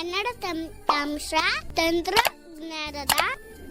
ಕನ್ನಡ ತಂತ್ರಾಂಶ ತಂತ್ರಜ್ಞಾನದ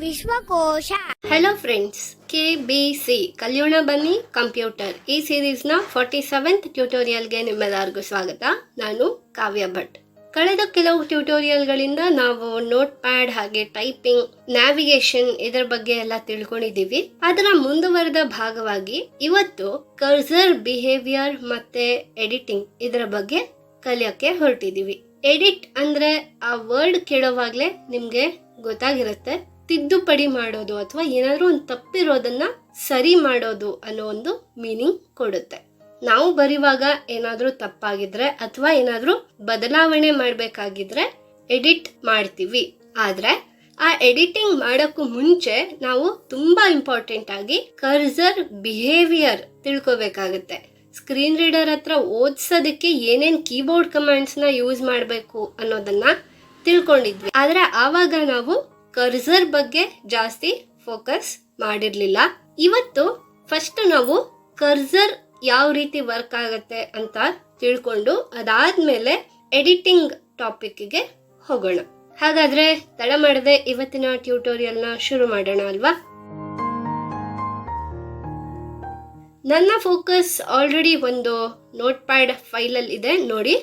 ವಿಶ್ವಕೋಶ. Hello friends, KBC ಕಲಿಯೋಣ ಬನ್ನಿ ಕಂಪ್ಯೂಟರ್ ಈ ಸೀರೀಸ್ನ 47th ಟ್ಯುಟೋರಿಯಲ್ಗೆ ನಿಮ್ಮೆಲ್ಲರಿಗೂ ಸ್ವಾಗತ. ನಾನು ಕಾವ್ಯ ಭಟ್. ಕಳೆದ ಕೆಲವು ಟ್ಯುಟೋರಿಯಲ್ಗಳಿಂದ ನಾವು ನೋಟ್ ಪ್ಯಾಡ್ ಹಾಗೆ ಟೈಪಿಂಗ್, ನ್ಯಾವಿಗೇಷನ್ ಇದರ ಬಗ್ಗೆ ಎಲ್ಲ ತಿಳ್ಕೊಂಡಿದ್ದೀವಿ. ಅದರ ಮುಂದುವರೆದ ಭಾಗವಾಗಿ ಇವತ್ತು ಕರ್ಸರ್ ಬಿಹೇವಿಯರ್ ಮತ್ತೆ ಎಡಿಟಿಂಗ್ ಇದರ ಬಗ್ಗೆ ಕಲಿಯೋಕೆ ಹೊರಟಿದ್ದೀವಿ. ಎಡಿಟ್ ಅಂದ್ರೆ ಆ ವರ್ಡ್ ಕೇಳೋವಾಗ್ಲೇ ನಿಮ್ಗೆ ಗೊತ್ತಾಗಿರುತ್ತೆ, ತಿದ್ದುಪಡಿ ಮಾಡೋದು ಅಥವಾ ಏನಾದ್ರೂ ಒಂದು ತಪ್ಪಿರೋದನ್ನ ಸರಿ ಮಾಡೋದು ಅನ್ನೋ ಒಂದು ಮೀನಿಂಗ್ ಕೊಡುತ್ತೆ. ನಾವು ಬರೆಯುವಾಗ ಏನಾದ್ರೂ ತಪ್ಪಾಗಿದ್ರೆ ಅಥವಾ ಏನಾದ್ರೂ ಬದಲಾವಣೆ ಮಾಡ್ಬೇಕಾಗಿದ್ರೆ ಎಡಿಟ್ ಮಾಡ್ತೀವಿ. ಆದ್ರೆ ಆ ಎಡಿಟಿಂಗ್ ಮಾಡೋಕ್ಕೂ ಮುಂಚೆ ನಾವು ತುಂಬಾ ಇಂಪಾರ್ಟೆಂಟ್ ಆಗಿ ಕರ್ಸರ್ ಬಿಹೇವಿಯರ್ ತಿಳ್ಕೊಬೇಕಾಗುತ್ತೆ. ಸ್ಕ್ರೀನ್ ರೀಡರ್ ಹತ್ರ ಓದಿಸೋದಕ್ಕೆ ಏನೇನ್ ಕೀಬೋರ್ಡ್ ಕಮಾಂಡ್ಸ್ ನ ಯೂಸ್ ಮಾಡಬೇಕು ಅನ್ನೋದನ್ನ ತಿಳ್ಕೊಂಡಿದ್ವಿ. ಆದ್ರೆ ಆವಾಗ ನಾವು ಕರ್ಸರ್ ಬಗ್ಗೆ ಜಾಸ್ತಿ ಫೋಕಸ್ ಮಾಡಿರ್ಲಿಲ್ಲ. ಇವತ್ತು ಫಸ್ಟ್ ನಾವು ಕರ್ಸರ್ ಯಾವ ರೀತಿ ವರ್ಕ್ ಆಗುತ್ತೆ ಅಂತ ತಿಳ್ಕೊಂಡು ಅದಾದ್ಮೇಲೆ ಎಡಿಟಿಂಗ್ ಟಾಪಿಕ್ಗೆ ಹೋಗೋಣ. ಹಾಗಾದ್ರೆ ತಡ ಮಾಡದೆ ಇವತ್ತಿನ ಟ್ಯುಟೋರಿಯಲ್ನ ಶುರು ಮಾಡೋಣ ಅಲ್ವಾ? ನನ್ನ ಫೋಕಸ್ ಆಲ್ರೆಡಿ ಒಂದು ನೋಟ್ ಪ್ಯಾಡ್ ಫೈಲ್ ಅಲ್ಲಿ ಇದೆ ನೋಡಿ.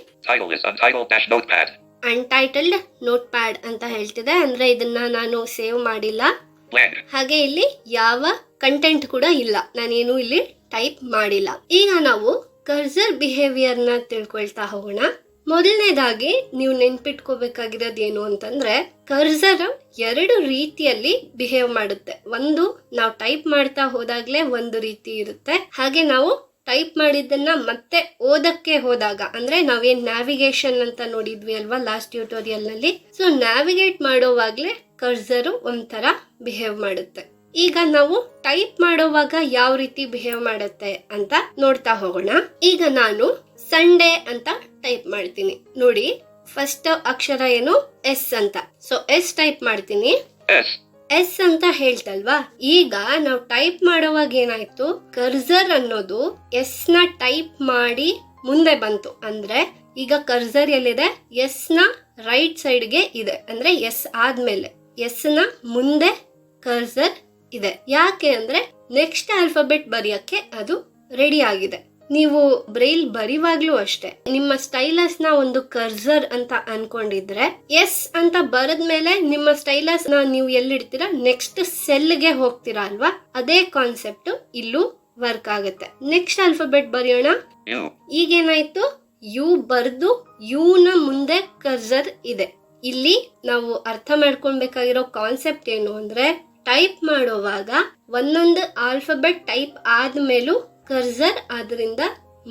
ಅನ್ಟೈಟಲ್ಡ್ ನೋಟ್ ಪ್ಯಾಡ್ ಅಂತ ಹೇಳ್ತಿದೆ, ಅಂದ್ರೆ ಇದನ್ನ ನಾನು ಸೇವ್ ಮಾಡಿಲ್ಲ. ಹಾಗೆ ಇಲ್ಲಿ ಯಾವ ಕಂಟೆಂಟ್ ಕೂಡ ಇಲ್ಲ, ನಾನೇನು ಇಲ್ಲಿ ಟೈಪ್ ಮಾಡಿಲ್ಲ. ಈಗ ನಾವು ಕರ್ಸರ್ ಬಿಹೇವಿಯರ್ ನ ತಿಳ್ಕೊಳ್ತಾ ಹೋಗೋಣ. ಮೊದಲನೇದಾಗಿ ನೀವು ನೆನ್ಪಿಟ್ಕೋಬೇಕಾಗಿರೋದು ಏನು ಅಂತಂದ್ರೆ, ಕರ್ಸರ್ ಎರಡು ರೀತಿಯಲ್ಲಿ ಬಿಹೇವ್ ಮಾಡುತ್ತೆ. ಒಂದು, ನಾವು ಟೈಪ್ ಮಾಡ್ತಾ ಹೋದಾಗ್ಲೇ ಒಂದು ರೀತಿ ಇರುತ್ತೆ. ಹಾಗೆ ನಾವು ಟೈಪ್ ಮಾಡಿದ್ದನ್ನ ಮತ್ತೆ ಓದಕ್ಕೆ ಹೋದಾಗ, ಅಂದ್ರೆ ನಾವೇನ್ ನ್ಯಾವಿಗೇಷನ್ ಅಂತ ನೋಡಿದ್ವಿ ಅಲ್ವಾ ಲಾಸ್ಟ್ ಟ್ಯುಟೋರಿಯಲ್ ನಲ್ಲಿ, ಸೊ ನ್ಯಾವಿಗೇಟ್ ಮಾಡೋವಾಗ್ಲೇ ಕರ್ಸರ್ ಒಂಥರ ಬಿಹೇವ್ ಮಾಡುತ್ತೆ. ಈಗ ನಾವು ಟೈಪ್ ಮಾಡೋವಾಗ ಯಾವ ರೀತಿ ಬಿಹೇವ್ ಮಾಡುತ್ತೆ ಅಂತ ನೋಡ್ತಾ ಹೋಗೋಣ. ಈಗ ನಾನು ಸಂಡೇ ಅಂತ ಟೈಪ್ ಮಾಡ್ತೀನಿ ನೋಡಿ. ಫಸ್ಟ್ ಅಕ್ಷರ ಏನು? ಎಸ್ ಅಂತ. ಸೊ ಎಸ್ ಟೈಪ್ ಮಾಡ್ತೀನಿ. ಎಸ್ ಅಂತ ಹೇಳ್ತಲ್ವಾ. ಈಗ ನಾವು ಟೈಪ್ ಮಾಡುವಾಗ ಏನಾಯ್ತು, ಕರ್ಸರ್ ಅನ್ನೋದು ಎಸ್ ನ ಟೈಪ್ ಮಾಡಿ ಮುಂದೆ ಬಂತು. ಅಂದ್ರೆ ಈಗ ಕರ್ಸರ್ ಎಲ್ಲಿದೆ? ಎಸ್ ನ ರೈಟ್ ಸೈಡ್ಗೆ ಇದೆ. ಅಂದ್ರೆ ಎಸ್ ಆದ್ಮೇಲೆ ಎಸ್ ನ ಮುಂದೆ ಕರ್ಸರ್ ಇದೆ. ಯಾಕೆ ಅಂದ್ರೆ ನೆಕ್ಸ್ಟ್ ಆಲ್ಫಾಬೆಟ್ ಬರೆಯಕ್ಕೆ ಅದು ರೆಡಿ ಆಗಿದೆ. ನೀವು ಬ್ರೈಲ್ ಬರಿವಾಗ್ಲೂ ಅಷ್ಟೇ, ನಿಮ್ಮ ಸ್ಟೈಲಸ್ ನ ಒಂದು ಕರ್ಸರ್ ಅಂತ ಅನ್ಕೊಂಡಿದ್ರೆ ಎಸ್ ಅಂತ ಬರದ್ಮೇಲೆ ನಿಮ್ಮ ಸ್ಟೈಲಸ್ ನ ನೀವು ಎಲ್ಲಿಡ್ತೀರಾ, ನೆಕ್ಸ್ಟ್ ಸೆಲ್ಗೆ ಹೋಗ್ತೀರಾ ಅಲ್ವಾ? ಅದೇ ಕಾನ್ಸೆಪ್ಟ್ ಇಲ್ಲೂ ವರ್ಕ್ ಆಗುತ್ತೆ. ನೆಕ್ಸ್ಟ್ ಆಲ್ಫಾಬೆಟ್ ಬರೆಯೋಣ. ಈಗೇನಾಯ್ತು, ಯು ಬರ್ದು ಯು ನ ಮುಂದೆ ಕರ್ಸರ್ ಇದೆ. ಇಲ್ಲಿ ನಾವು ಅರ್ಥ ಮಾಡ್ಕೊಳ್ಬೇಕಾಗಿರೋ ಕಾನ್ಸೆಪ್ಟ್ ಏನು ಅಂದ್ರೆ, ಟೈಪ್ ಮಾಡುವಾಗ ಒಂದೊಂದು ಆಲ್ಫಾಬೆಟ್ ಟೈಪ್ ಆದ್ಮೇಲೂ ಕರ್ಸರ್ ಅದರಿಂದ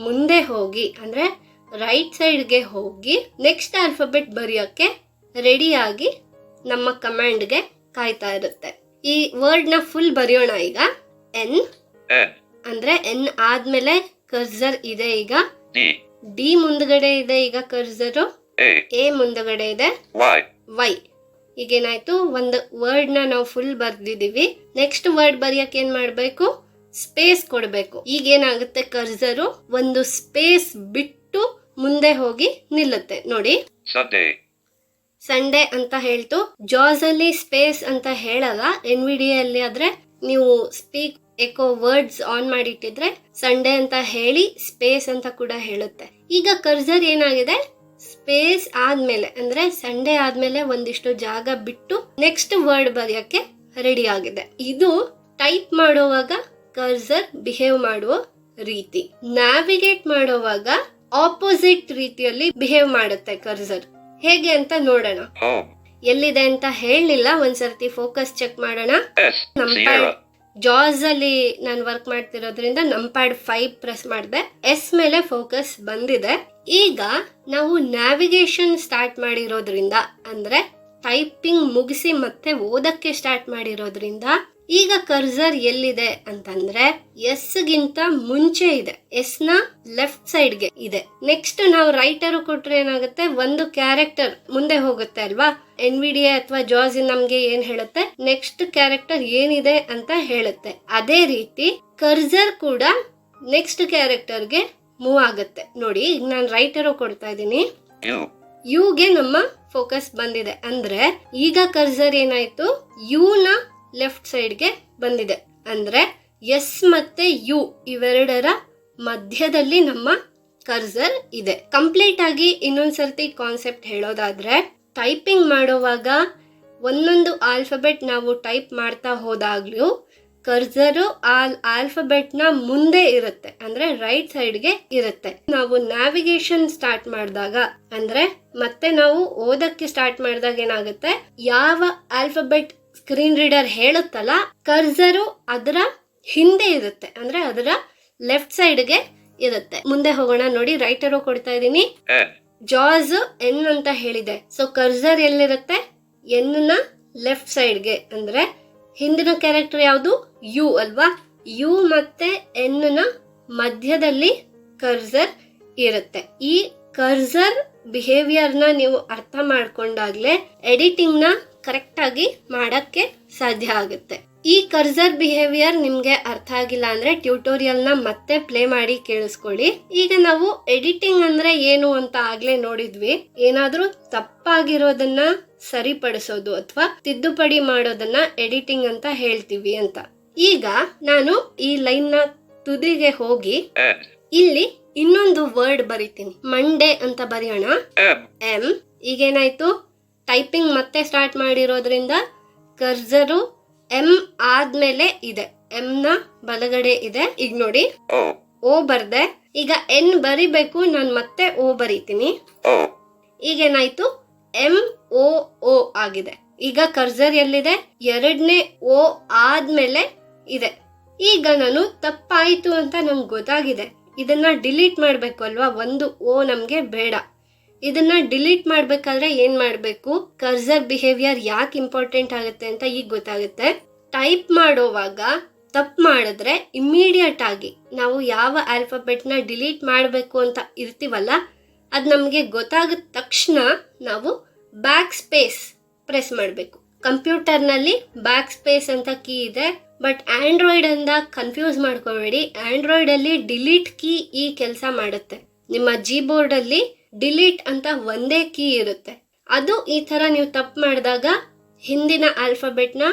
ಮುಂದೆ ಹೋಗಿ, ಅಂದ್ರೆ ರೈಟ್ ಸೈಡ್ಗೆ ಹೋಗಿ ನೆಕ್ಸ್ಟ್ ಆಲ್ಫಾಬೆಟ್ ಬರೆಯೋಕೆ ರೆಡಿ ಆಗಿ ನಮ್ಮ ಕಮಾಂಡ್ಗೆ ಕಾಯ್ತಾ ಇರುತ್ತೆ. ಈ ವರ್ಡ್ ನ ಫುಲ್ ಬರೆಯೋಣ. ಈಗ ಎನ್ ಅಂದ್ರೆ ಎನ್ ಆದ್ಮೇಲೆ ಕರ್ಸರ್ ಇದೆ. ಈಗ ಡಿ ಮುಂದ್ಗಡೆ ಇದೆ. ಈಗ ಕರ್ಸರ್ ಎ ಮುಂದ್ಗಡೆ ಇದೆ. ವೈ. ಈಗೇನಾಯ್ತು, ಒಂದು ವರ್ಡ್ ನ ನಾವು ಫುಲ್ ಬರ್ದಿದೀವಿ. ನೆಕ್ಸ್ಟ್ ವರ್ಡ್ ಬರೆಯಕ್ಕೆ ಏನ್ ಮಾಡ್ಬೇಕು? ಸ್ಪೇಸ್ ಕೊಡ್ಬೇಕು. ಈಗೇನಾಗುತ್ತೆ, ಕರ್ಸರು ಒಂದು ಸ್ಪೇಸ್ ಬಿಟ್ಟು ಮುಂದೆ ಹೋಗಿ ನಿಲ್ಲುತ್ತೆ ನೋಡಿ. ಸಂಡೇ ಅಂತ ಹೇಳ್ತು. ಜಾಸ್ ಅಲ್ಲಿ ಸ್ಪೇಸ್ ಅಂತ ಹೇಳಲ್ಲ. NVDA ಅಲ್ಲಿ ಆದ್ರೆ ನೀವು ಸ್ಪೀಕ್ ಎಕೋ ವರ್ಡ್ಸ್ ಆನ್ ಮಾಡಿಟ್ಟಿದ್ರೆ ಸಂಡೇ ಅಂತ ಹೇಳಿ ಸ್ಪೇಸ್ ಅಂತ ಕೂಡ ಹೇಳುತ್ತೆ. ಈಗ ಕರ್ಸರ್ ಏನಾಗಿದೆ, ಸ್ಪೇಸ್ ಆದ್ಮೇಲೆ ಅಂದ್ರೆ ಸಂಡೇ ಆದ್ಮೇಲೆ ಒಂದಿಷ್ಟು ಜಾಗ ಬಿಟ್ಟು ನೆಕ್ಸ್ಟ್ ವರ್ಡ್ ಬರೆಯಕ್ಕೆ ರೆಡಿ ಆಗಿದೆ. ಇದು ಟೈಪ್ ಮಾಡುವಾಗ ಕರ್ಸರ್ ಬಿಹೇವ್ ಮಾಡುವ ರೀತಿ. ನ್ಯಾವಿಗೇಟ್ ಮಾಡುವಾಗ ಆಪೋಸಿಟ್ ರೀತಿಯಲ್ಲಿ ಬಿಹೇವ್ ಮಾಡುತ್ತೆ ಕರ್ಸರ್. ಹೇಗೆ ಅಂತ ನೋಡೋಣ. ಎಲ್ಲಿದೆ ಅಂತ ಹೇಳಲಿಲ್ಲ, ಒಂದ್ಸರ್ತಿ ಫೋಕಸ್ ಚೆಕ್ ಮಾಡೋಣ. ನಂಪ್ಯಾಡ್ ಜಾಸ್ ಅಲ್ಲಿ ನಾನು ವರ್ಕ್ ಮಾಡ್ತಿರೋದ್ರಿಂದ ನಂಪ್ಯಾಡ್ 5 ಪ್ರೆಸ್ ಮಾಡಿದೆ. ಎಸ್ ಮೇಲೆ ಫೋಕಸ್ ಬಂದಿದೆ. ಈಗ ನಾವು ನ್ಯಾವಿಗೇಷನ್ ಸ್ಟಾರ್ಟ್ ಮಾಡಿರೋದ್ರಿಂದ, ಅಂದ್ರೆ ಟೈಪಿಂಗ್ ಮುಗಿಸಿ ಮತ್ತೆ ಓದಕ್ಕೆ ಸ್ಟಾರ್ಟ್ ಮಾಡಿರೋದ್ರಿಂದ ಈಗ ಕರ್ಸರ್ ಎಲ್ಲಿದೆ ಅಂತಂದ್ರೆ ಎಸ್ ಗಿಂತ ಮುಂಚೆ ಇದೆ. ಎಸ್ ನ ಲೆಫ್ಟ್ ಸೈಡ್ಗೆ ಇದೆ. ನೆಕ್ಸ್ಟ್ ನಾವು ರೈಟರ್ ಕೊಟ್ರೆ ಏನಾಗುತ್ತೆ, ಒಂದು ಕ್ಯಾರೆಕ್ಟರ್ ಮುಂದೆ ಹೋಗುತ್ತೆ ಅಲ್ವಾ? NVDA ಅಥವಾ ಜಾಸ್ ನಮ್ಗೆ ಏನ್ ಹೇಳುತ್ತೆ, ನೆಕ್ಸ್ಟ್ ಕ್ಯಾರೆಕ್ಟರ್ ಏನಿದೆ ಅಂತ ಹೇಳುತ್ತೆ. ಅದೇ ರೀತಿ ಕರ್ಸರ್ ಕೂಡ ನೆಕ್ಸ್ಟ್ ಕ್ಯಾರೆಕ್ಟರ್ಗೆ ಮೂವ್ ಆಗುತ್ತೆ ನೋಡಿ. ಈಗ ನಾನು ರೈಟರ್ ಕೊಡ್ತಾ ಇದ್ದೀನಿ. ಯುಗೆ ನಮ್ಮ ಫೋಕಸ್ ಬಂದಿದೆ. ಅಂದ್ರೆ ಈಗ ಕರ್ಸರ್ ಏನಾಯ್ತು, ಯು ನ ಲೆಫ್ಟ್ ಸೈಡ್ಗೆ ಬಂದಿದೆ. ಅಂದ್ರೆ ಎಸ್ ಮತ್ತೆ ಯು ಇವೆರಡರ ಮಧ್ಯದಲ್ಲಿ ನಮ್ಮ ಕರ್ಸರ್ ಇದೆ. ಕಂಪ್ಲೀಟ್ ಆಗಿ ಇನ್ನೊಂದ್ಸರ್ತಿ ಕಾನ್ಸೆಪ್ಟ್ ಹೇಳೋದಾದ್ರೆ, ಟೈಪಿಂಗ್ ಮಾಡುವಾಗ ಒಂದೊಂದು ಆಲ್ಫಬೆಟ್ ನಾವು ಟೈಪ್ ಮಾಡ್ತಾ ಹೋದಾಗ್ಲೂ ಕರ್ಸರು ಆ ಆಲ್ಫಬೆಟ್ ನ ಮುಂದೆ ಇರುತ್ತೆ, ಅಂದ್ರೆ ರೈಟ್ ಸೈಡ್ಗೆ ಇರುತ್ತೆ. ನಾವು ನ್ಯಾವಿಗೇಷನ್ ಸ್ಟಾರ್ಟ್ ಮಾಡಿದಾಗ, ಅಂದ್ರೆ ಮತ್ತೆ ನಾವು ಓದಕ್ಕೆ ಸ್ಟಾರ್ಟ್ ಮಾಡಿದಾಗ ಏನಾಗುತ್ತೆ, ಯಾವ ಆಲ್ಫಬೆಟ್ ಸ್ಕ್ರೀನ್ ರೀಡರ್ ಹೇಳುತ್ತಲ್ಲ, ಕರ್ಸರು ಅದರ ಹಿಂದೆ ಇರುತ್ತೆ, ಅಂದ್ರೆ ಅದರ ಲೆಫ್ಟ್ ಸೈಡ್ಗೆ ಇರುತ್ತೆ. ಮುಂದೆ ಹೋಗೋಣ ನೋಡಿ. ರೈಟ್ ಅರೋ ಕೊಡ್ತಾ ಇದೀನಿ. ಜಾಸ್ ಎನ್ ಅಂತ ಹೇಳಿದೆ. ಸೊ ಕರ್ಸರ್ ಎಲ್ಲಿರುತ್ತೆ, ಎನ್ ನ ಲೆಫ್ಟ್ ಸೈಡ್ಗೆ. ಅಂದ್ರೆ ಹಿಂದಿನ ಕ್ಯಾರೆಕ್ಟರ್ ಯಾವುದು, ಯು ಅಲ್ವಾ. ಯು ಮತ್ತೆ ಎನ್ ನ ಮಧ್ಯದಲ್ಲಿ ಕರ್ಸರ್ ಇರುತ್ತೆ. ಈ ಕರ್ಸರ್ ಬಿಹೇವಿಯರ್ ನ ನೀವು ಅರ್ಥ ಮಾಡ್ಕೊಂಡಾಗ್ಲೇ ಎಡಿಟಿಂಗ್ ನ ಕರೆಕ್ಟ್ ಆಗಿ ಮಾಡಕ್ಕೆ ಸಾಧ್ಯ ಆಗುತ್ತೆ. ಈ ಕರ್ಸರ್ ಬಿಹೇವಿಯರ್ ನಿಮ್ಗೆ ಅರ್ಥ ಆಗಿಲ್ಲ ಅಂದ್ರೆ ಟ್ಯೂಟೋರಿಯಲ್ ನ ಮತ್ತೆ ಪ್ಲೇ ಮಾಡಿ ಕೇಳಿಸ್ಕೊಳ್ಳಿ. ಈಗ ನಾವು ಎಡಿಟಿಂಗ್ ಅಂದ್ರೆ ಏನು ಅಂತ ಆಗ್ಲೇ ನೋಡಿದ್ವಿ. ಏನಾದ್ರೂ ತಪ್ಪಾಗಿರೋದನ್ನ ಸರಿಪಡಿಸೋದು ಅಥವಾ ತಿದ್ದುಪಡಿ ಮಾಡೋದನ್ನ ಎಡಿಟಿಂಗ್ ಅಂತ ಹೇಳ್ತೀವಿ ಅಂತ. ಈಗ ನಾನು ಈ ಲೈನ್ ನ ತುದಿಗೆ ಹೋಗಿ ಇಲ್ಲಿ ಇನ್ನೊಂದು ವರ್ಡ್ ಬರೀತೀನಿ. ಮಂಡೇ ಅಂತ ಬರೆಯೋಣ. ಎಂ. ಈಗೇನಾಯ್ತು, ಟೈಪಿಂಗ್ ಮತ್ತೆ ಸ್ಟಾರ್ಟ್ ಮಾಡಿರೋದ್ರಿಂದ ಕರ್ಸರು ಎಂ ಆದ್ಮೇಲೆ ಇದೆ, ಎಂ ನ ಬಲಗಡೆ ಇದೆ. ಈಗ ನೋಡಿ, ಓ ಬರ್ದೆ. ಈಗ ಎನ್ ಬರಿಬೇಕು, ನಾನು ಮತ್ತೆ ಓ ಬರೀತೀನಿ. ಈಗೇನಾಯ್ತು, ಎಂ ಓ ಓ ಆಗಿದೆ. ಈಗ ಕರ್ಸರ್ ಎಲ್ಲಿದೆ, ಎರಡನೇ ಓ ಆದ್ಮೇಲೆ ಇದೆ. ಈಗ ನಾನು ತಪ್ಪಾಯ್ತು ಅಂತ ನಂಗೆ ಗೊತ್ತಾಗಿದೆ. ಇದನ್ನ ಡಿಲೀಟ್ ಮಾಡ್ಬೇಕು ಅಲ್ವಾ, ಒಂದು ಓ ನಮ್ಗೆ ಬೇಡ. ಇದನ್ನ ಡಿಲೀಟ್ ಮಾಡ್ಬೇಕಾದ್ರೆ ಏನ್ ಮಾಡ್ಬೇಕು, ಕರ್ಸರ್ ಬಿಹೇವಿಯರ್ ಯಾಕೆ ಇಂಪಾರ್ಟೆಂಟ್ ಆಗುತ್ತೆ ಅಂತ ಈಗ ಗೊತ್ತಾಗುತ್ತೆ. ಟೈಪ್ ಮಾಡೋವಾಗ ತಪ್ಪು ಮಾಡಿದ್ರೆ ಇಮಿಡಿಯೇಟ್ ಆಗಿ ನಾವು ಯಾವ ಆಲ್ಫಾಬೆಟ್ ನ ಡಿಲೀಟ್ ಮಾಡಬೇಕು ಅಂತ ಇರ್ತೀವಲ್ಲ, ಅದ್ ನಮ್ಗೆ ಗೊತ್ತಾಗದ ತಕ್ಷಣ ನಾವು ಬ್ಯಾಕ್ ಸ್ಪೇಸ್ ಪ್ರೆಸ್ ಮಾಡಬೇಕು. ಕಂಪ್ಯೂಟರ್ ನಲ್ಲಿ ಬ್ಯಾಕ್ ಸ್ಪೇಸ್ ಅಂತ ಕೀ ಇದೆ, ಬಟ್ ಆಂಡ್ರಾಯ್ಡ್ ಅಂತ ಕನ್ಫ್ಯೂಸ್ ಮಾಡ್ಕೋಬೇಡಿ. ಆಂಡ್ರಾಯ್ಡ್ ಅಲ್ಲಿ ಡಿಲೀಟ್ ಕೀ ಈ ಕೆಲಸ ಮಾಡುತ್ತೆ. ನಿಮ್ಮ ಜೀಬೋರ್ಡ್ ಅಲ್ಲಿ ಡಿಲೀಟ್ ಅಂತ ಒಂದೇ ಕೀ ಇರುತ್ತೆ. ಅದು ಈ ತರ ನೀವು ತಪ್ಪು ಮಾಡಿದಾಗ ಹಿಂದಿನ ಆಲ್ಫಾಬೆಟ್ ನ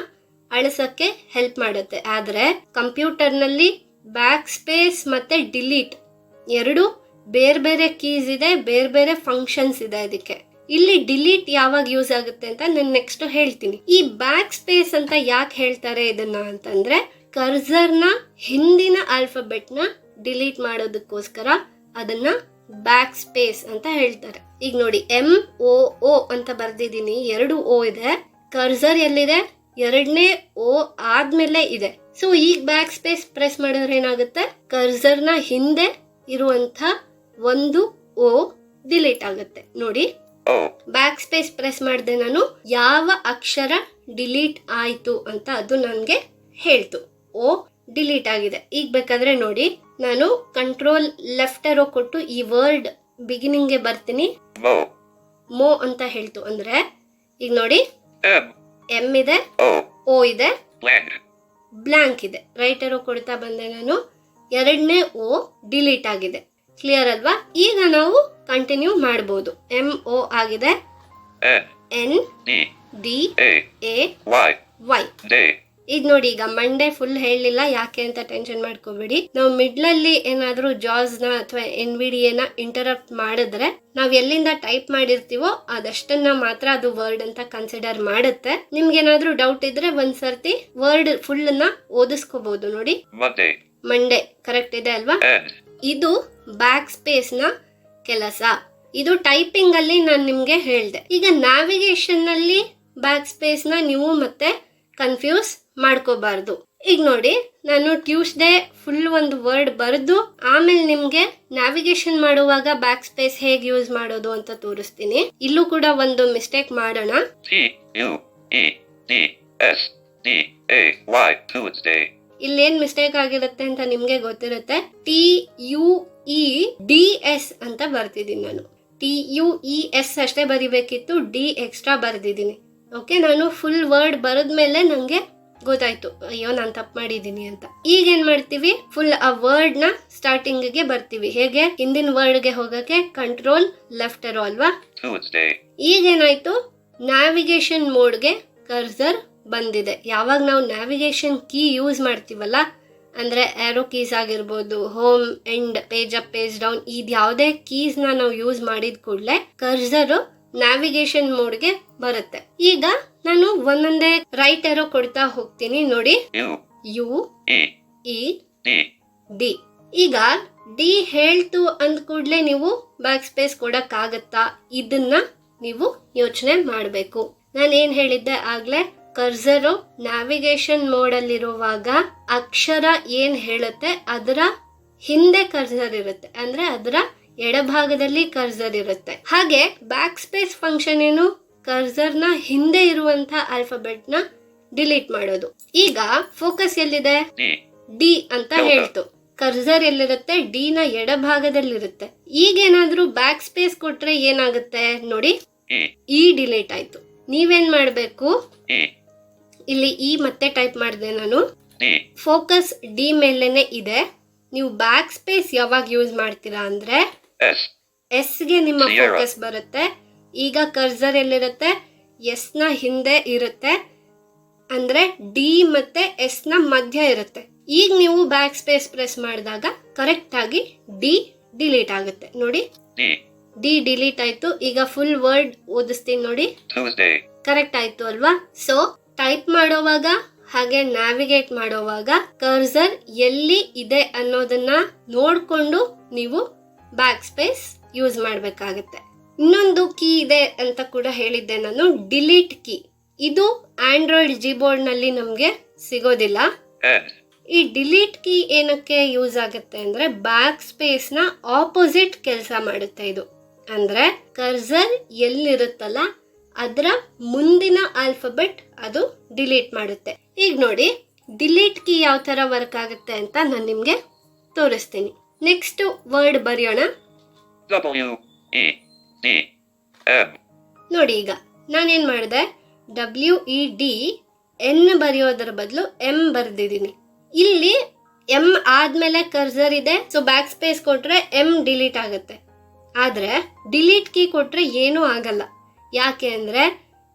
ಅಳಿಸಕ್ಕೆ ಹೆಲ್ಪ್ ಮಾಡುತ್ತೆ. ಆದ್ರೆ ಕಂಪ್ಯೂಟರ್ ನಲ್ಲಿ ಬ್ಯಾಕ್ ಸ್ಪೇಸ್ ಮತ್ತೆ ಡಿಲೀಟ್ ಎರಡು ಬೇರೆ ಬೇರೆ ಕೀಸ್ ಇದೆ, ಬೇರೆ ಬೇರೆ ಫಂಕ್ಷನ್ಸ್ ಇದೆ ಅದಕ್ಕೆ. ಇಲ್ಲಿ ಡಿಲೀಟ್ ಯಾವಾಗ ಯೂಸ್ ಆಗುತ್ತೆ ಅಂತ ನಾನು ನೆಕ್ಸ್ಟ್ ಹೇಳ್ತೀನಿ. ಈ ಬ್ಯಾಕ್ ಸ್ಪೇಸ್ ಅಂತ ಯಾಕೆ ಹೇಳ್ತಾರೆ ಇದನ್ನ ಅಂತಂದ್ರೆ, ಕರ್ಸರ್ ನ ಹಿಂದಿನ ಆಲ್ಫಾಬೆಟ್ ನ ಡಿಲೀಟ್ ಮಾಡೋದಕ್ಕೋಸ್ಕರ ಅದನ್ನ ಬ್ಯಾಕ್ ಸ್ಪೇಸ್ ಅಂತ ಹೇಳ್ತಾರೆ. ಈಗ ನೋಡಿ, ಎಂ ಓ ಓ ಅಂತ ಬರ್ದಿದ್ದೀನಿ, ಎರಡು ಓ ಇದೆ. ಕರ್ಸರ್ ಎಲ್ಲಿದೆ, ಎರಡನೇ ಓ ಆದ್ಮೇಲೆ ಇದೆ. ಸೊ ಈಗ ಬ್ಯಾಕ್ ಸ್ಪೇಸ್ ಪ್ರೆಸ್ ಮಾಡಿದ್ರೆ ಏನಾಗುತ್ತೆ, ಕರ್ಸರ್ ನ ಹಿಂದೆ ಇರುವಂತ ಒಂದು ಓ ಡಿಲೀಟ್ ಆಗುತ್ತೆ. ನೋಡಿ, ಬ್ಯಾಕ್ ಸ್ಪೇಸ್ ಪ್ರೆಸ್ ಮಾಡಿದೆ ನಾನು, ಯಾವ ಅಕ್ಷರ ಡಿಲೀಟ್ ಆಯ್ತು ಅಂತ ಅದು ನನ್ಗೆ ಹೇಳ್ತು. ಓ ಡಿಲೀಟ್ ಆಗಿದೆ. ಈಗ ಬೇಕಾದ್ರೆ ನೋಡಿ, ನಾನು ಕಂಟ್ರೋಲ್ ಲೆಫ್ಟ್ ಅರೋ ಕೊಟ್ಟು ಈ ವರ್ಡ್ ಬಿಗಿನಿಂಗ್ ಗೆ ಬರ್ತೀನಿ. ಮೋ ಅಂತ ಹೇಳ್ತು. ಅಂದ್ರೆ ಈಗ ನೋಡಿ, ಎಂ ಇದೆ, ಓ ಇದೆ, ಬ್ಲಾಂಕ್ ಇದೆ. ರೈಟ್ ಅರೋ ಕೊಡ್ತಾ ಬಂದೆ ನಾನು, ಎರಡನೇ ಓ ಡಿಲೀಟ್ ಆಗಿದೆ. ಕ್ಲಿಯರ್ ಅಲ್ವಾ? ಈಗ ನಾವು ಕಂಟಿನ್ಯೂ ಮಾಡಬಹುದು. ಎಂ ಓ ಆಗಿದೆ, ಎನ್ ಡಿ ಎ ವೈ. ಈಗ ನೋಡಿ, ಈಗ ಮಂಡೇ ಫುಲ್ ಹೇಳಲಿಲ್ಲ, ಯಾಕೆ ಅಂತ ಟೆನ್ಷನ್ ಮಾಡ್ಕೋಬೇಡಿ. ನಾವು ಮಿಡ್ಲ್ ಅಲ್ಲಿ ಏನಾದ್ರೂ ಜಾಸ್ ನ ಅಥವಾ ಎನ್ವಿಡಿಎ ನ ಇಂಟರಪ್ಟ್ ಮಾಡಿದ್ರೆ ನಾವ್ ಎಲ್ಲಿಂದ ಟೈಪ್ ಮಾಡಿರ್ತೀವೋ ಅದಷ್ಟನ್ನ ಮಾತ್ರ ಅದು ವರ್ಡ್ ಅಂತ ಕನ್ಸಿಡರ್ ಮಾಡುತ್ತೆ. ನಿಮ್ಗೆ ಏನಾದ್ರೂ ಡೌಟ್ ಇದ್ರೆ ಒಂದ್ಸರ್ತಿ ವರ್ಡ್ ಫುಲ್ ನ ಓದಿಸ್ಕೋಬಹುದು. ನೋಡಿ, ಮಂಡೇ ಕರೆಕ್ಟ್ ಇದೆ ಅಲ್ವಾ? ಇದು ಬ್ಯಾಕ್ ಸ್ಪೇಸ್ ನ ಕೆಲಸ. ಇದು ಟೈಪಿಂಗ್ ಅಲ್ಲಿ ನಾನು ನಿಮ್ಗೆ ಹೇಳ್ದೆ. ಈಗ ನ್ಯಾವಿಗೇಷನ್ ನಲ್ಲಿ ಬ್ಯಾಕ್ ಸ್ಪೇಸ್ ನ ನೀವು ಮತ್ತೆ ಕನ್ಫ್ಯೂಸ್ ಮಾಡ್ಕೋಬಾರ್ದು. ಈಗ ನೋಡಿ, ನಾನು ಟ್ಯೂಸ್ಡೇ ಫುಲ್ ಒಂದು ವರ್ಡ್ ಬರೆದು ಆಮೇಲೆ ನಿಮ್ಗೆ ನ್ಯಾವಿಗೇಷನ್ ಮಾಡುವಾಗ ಬ್ಯಾಕ್ ಸ್ಪೇಸ್ ಹೇಗೆ ಯೂಸ್ ಮಾಡೋದು ಅಂತ ತೋರಿಸ್ತೀನಿ. ಇಲ್ಲೂ ಕೂಡ ಒಂದು ಮಿಸ್ಟೇಕ್ ಮಾಡೋಣ. ಇಲ್ಲೇನ್ ಮಿಸ್ಟೇಕ್ ಆಗಿರುತ್ತೆ ಅಂತ ನಿಮ್ಗೆ ಗೊತ್ತಿರುತ್ತೆ. TUEDS ಅಂತ ಬರ್ತಿದ್ದೀನಿ ನಾನು. TUES ಅಷ್ಟೇ ಬರಿಬೇಕಿತ್ತು, D ಎಕ್ಸ್ಟ್ರಾ ಬರ್ದಿದ್ದೀನಿ. ಓಕೆ, ನಾನು ಫುಲ್ ವರ್ಡ್ ಬರೆದ್ಮೇಲೆ ನಂಗೆ ಗೊತ್ತಾಯ್ತು, ಅಯ್ಯೋ ನಾನು ತಪ್ಪು ಮಾಡಿದ್ದೀನಿ ಅಂತ. ಈಗ ಏನ್ ಮಾಡ್ತೀವಿ, ಫುಲ್ ಆ ವರ್ಡ್ ನ ಸ್ಟಾರ್ಟಿಂಗ್ ಗೆ ಬರ್ತೀವಿ. ಹೇಗೆ, ಹಿಂದಿನ ವರ್ಡ್ ಗೆ ಹೋಗಕ್ಕೆ ಕಂಟ್ರೋಲ್ ಲೆಫ್ಟ್ ಏರೋ ಅಲ್ವಾ. ಈಗೇನಾಯ್ತು, ನ್ಯಾವಿಗೇಷನ್ ಮೋಡ್ಗೆ ಕರ್ಸರ್ ಬಂದಿದೆ. ಯಾವಾಗ ನಾವು ನ್ಯಾವಿಗೇಷನ್ ಕೀ ಯೂಸ್ ಮಾಡ್ತೀವಲ್ಲ, ಅಂದ್ರೆ ಏರೋ ಕೀಸ್ ಆಗಿರ್ಬೋದು, home, end, page up, page down, ಇದು ಯಾವುದೇ ಕೀಸ್ ನಾವು ಯೂಸ್ ಮಾಡಿದ ಕೂಡಲೇ ಕರ್ಸರ್ ನ್ಯಾವಿಗೇಷನ್ ಮೋಡ್ಗೆ ಬರುತ್ತೆ. ಈಗ ನಾನು ಒಂದೊಂದೇ ರೈಟ್ ಏರೋ ಕೊಡ್ತಾ ಹೋಗ್ತೀನಿ ನೋಡಿ. You E D. ಈಗ ಡಿ ಹೇಳ್ತು ಅಂದ ಕೂಡಲೇ ನೀವು ಬ್ಯಾಕ್ ಸ್ಪೇಸ್ ಕೊಡಕ್ಕಾಗತ್ತಾ, ಇದನ್ನ ನೀವು ಯೋಚನೆ ಮಾಡಬೇಕು. ನಾನು ಏನ್ ಹೇಳಿದ್ದೆ ಆಗ್ಲೇ, ಕರ್ಸರ್ ನ್ಯಾವಿಗೇಷನ್ ಮೋಡ್ ಅಲ್ಲಿರುವಾಗ ಅಕ್ಷರ ಏನ್ ಹೇಳುತ್ತೆ ಅದರ ಹಿಂದೆ ಕರ್ಸರ್ ಇರುತ್ತೆ, ಅಂದ್ರೆ ಅದರ ಎಡಭಾಗದಲ್ಲಿ ಕರ್ಸರ್ ಇರುತ್ತೆ. ಹಾಗೆ ಬ್ಯಾಕ್ ಸ್ಪೇಸ್ ಫಂಕ್ಷನ್ ಏನು, ಕರ್ಸರ್ ನ ಹಿಂದೆ ಇರುವಂತ ಆಲ್ಫಾಬೆಟ್ ನ ಡಿಲೀಟ್ ಮಾಡೋದು. ಈಗ ಫೋಕಸ್ ಎಲ್ಲಿದೆ, ಡಿ ಅಂತ ಹೇಳ್ತು. ಕರ್ಸರ್ ಎಲ್ಲಿರುತ್ತೆ, ಡಿ ನ ಎಡಭಾಗದಲ್ಲಿರುತ್ತೆ. ಈಗೇನಾದ್ರೂ ಬ್ಯಾಕ್ ಸ್ಪೇಸ್ ಕೊಟ್ರೆ ಏನಾಗುತ್ತೆ ನೋಡಿ, ಇ ಡಿಲೀಟ್ ಆಯ್ತು. ನೀವೇನ್ ಮಾಡ್ಬೇಕು, ಇಲ್ಲಿ ಇ ಮತ್ತೆ ಟೈಪ್ ಮಾಡಿದೆ ನಾನು. ಫೋಕಸ್ ಡಿ ಮೇಲೆನೆ ಇದೆ. ನೀವು ಬ್ಯಾಕ್ ಸ್ಪೇಸ್ ಯಾವಾಗ ಯೂಸ್ ಮಾಡ್ತೀರಾ ಅಂದ್ರೆ ಎಸ್ ಗೆ ನಿಮ್ಮ ಫೋಕಸ್ ಬರುತ್ತೆ. ಈಗ ಕರ್ಸರ್ ಎಲ್ಲಿರುತ್ತೆ, ಎಸ್ ನ ಹಿಂದೆ ಇರುತ್ತೆ, ಅಂದ್ರೆ ಡಿ ಮತ್ತೆ ಎಸ್ ನ ಮಧ್ಯ ಇರುತ್ತೆ. ಈಗ ನೀವು ಬ್ಯಾಕ್ ಸ್ಪೇಸ್ ಪ್ರೆಸ್ ಮಾಡಿದಾಗ ಕರೆಕ್ಟ್ ಆಗಿ ಡಿ ಡಿಲೀಟ್ ಆಗುತ್ತೆ ನೋಡಿ. ಡಿ ಡಿಲೀಟ್ ಆಯ್ತು. ಈಗ ಫುಲ್ ವರ್ಡ್ ಓದಿಸ್ತೀನಿ ನೋಡಿ. ಕರೆಕ್ಟ್ ಆಯ್ತು ಅಲ್ವಾ. ಸೊ ಟೈಪ್ ಮಾಡೋವಾಗ ಹಾಗೆ ನ್ಯಾವಿಗೇಟ್ ಮಾಡೋವಾಗ ಕರ್ಸರ್ ಎಲ್ಲಿ ಇದೆ ಅನ್ನೋದನ್ನ ನೋಡ್ಕೊಂಡು ನೀವು ಬ್ಯಾಕ್ ಸ್ಪೇಸ್ ಯೂಸ್ ಮಾಡ್ಬೇಕಾಗತ್ತೆ. ಇನ್ನೊಂದು ಕೀ ಇದೆ ಅಂತ ಕೂಡ ಹೇಳಿದ್ದೆ ನಾನು, ಡಿಲೀಟ್ ಕೀ. ಇದು ಆಂಡ್ರಾಯ್ಡ್ ಜಿಬೋರ್ಡ್ ನಲ್ಲಿ ನಮ್ಗೆ ಸಿಗೋದಿಲ್ಲ. ಈ ಡಿಲೀಟ್ ಕೀ ಏನಕ್ಕೆ ಯೂಸ್ ಆಗುತ್ತೆ ಅಂದ್ರೆ ಬ್ಯಾಕ್ ಸ್ಪೇಸ್ ನ ಆಪೋಸಿಟ್ ಕೆಲಸ ಮಾಡುತ್ತೆ ಇದು. ಅಂದ್ರೆ ಕರ್ಸರ್ ಎಲ್ಲಿರುತ್ತಲ್ಲ ಅದರ ಮುಂದಿನ ಆಲ್ಫಾಬೆಟ್ ಅದು ಡಿಲೀಟ್ ಮಾಡುತ್ತೆ. ಈಗ ನೋಡಿ ಡಿಲೀಟ್ ಕೀ ಯಾವ ತರ ವರ್ಕ್ ಆಗುತ್ತೆ ಅಂತ ನಾನು ನಿಮ್ಗೆ ತೋರಿಸ್ತೀನಿ. ನೆಕ್ಸ್ಟ್ ವರ್ಡ್ ಬರೆಯೋಣ. ನೋಡಿ ಈಗ ನಾನೇನ್ ಮಾಡಿದೆ, WED N ಬರೆಯೋದರ ಬದಲು M ಬರ್ದಿದ್ದೀನಿ. ಇಲ್ಲಿ M ಆದ್ಮೇಲೆ ಕರ್ಸರ್ ಇದೆ, ಸೊ ಬ್ಯಾಕ್ ಸ್ಪೇಸ್ ಕೊಟ್ರೆ M ಡಿಲೀಟ್ ಆಗುತ್ತೆ. ಆದ್ರೆ ಡಿಲೀಟ್ ಕೀ ಕೊಟ್ರೆ ಏನೂ ಆಗಲ್ಲ. ಯಾಕೆ ಅಂದ್ರೆ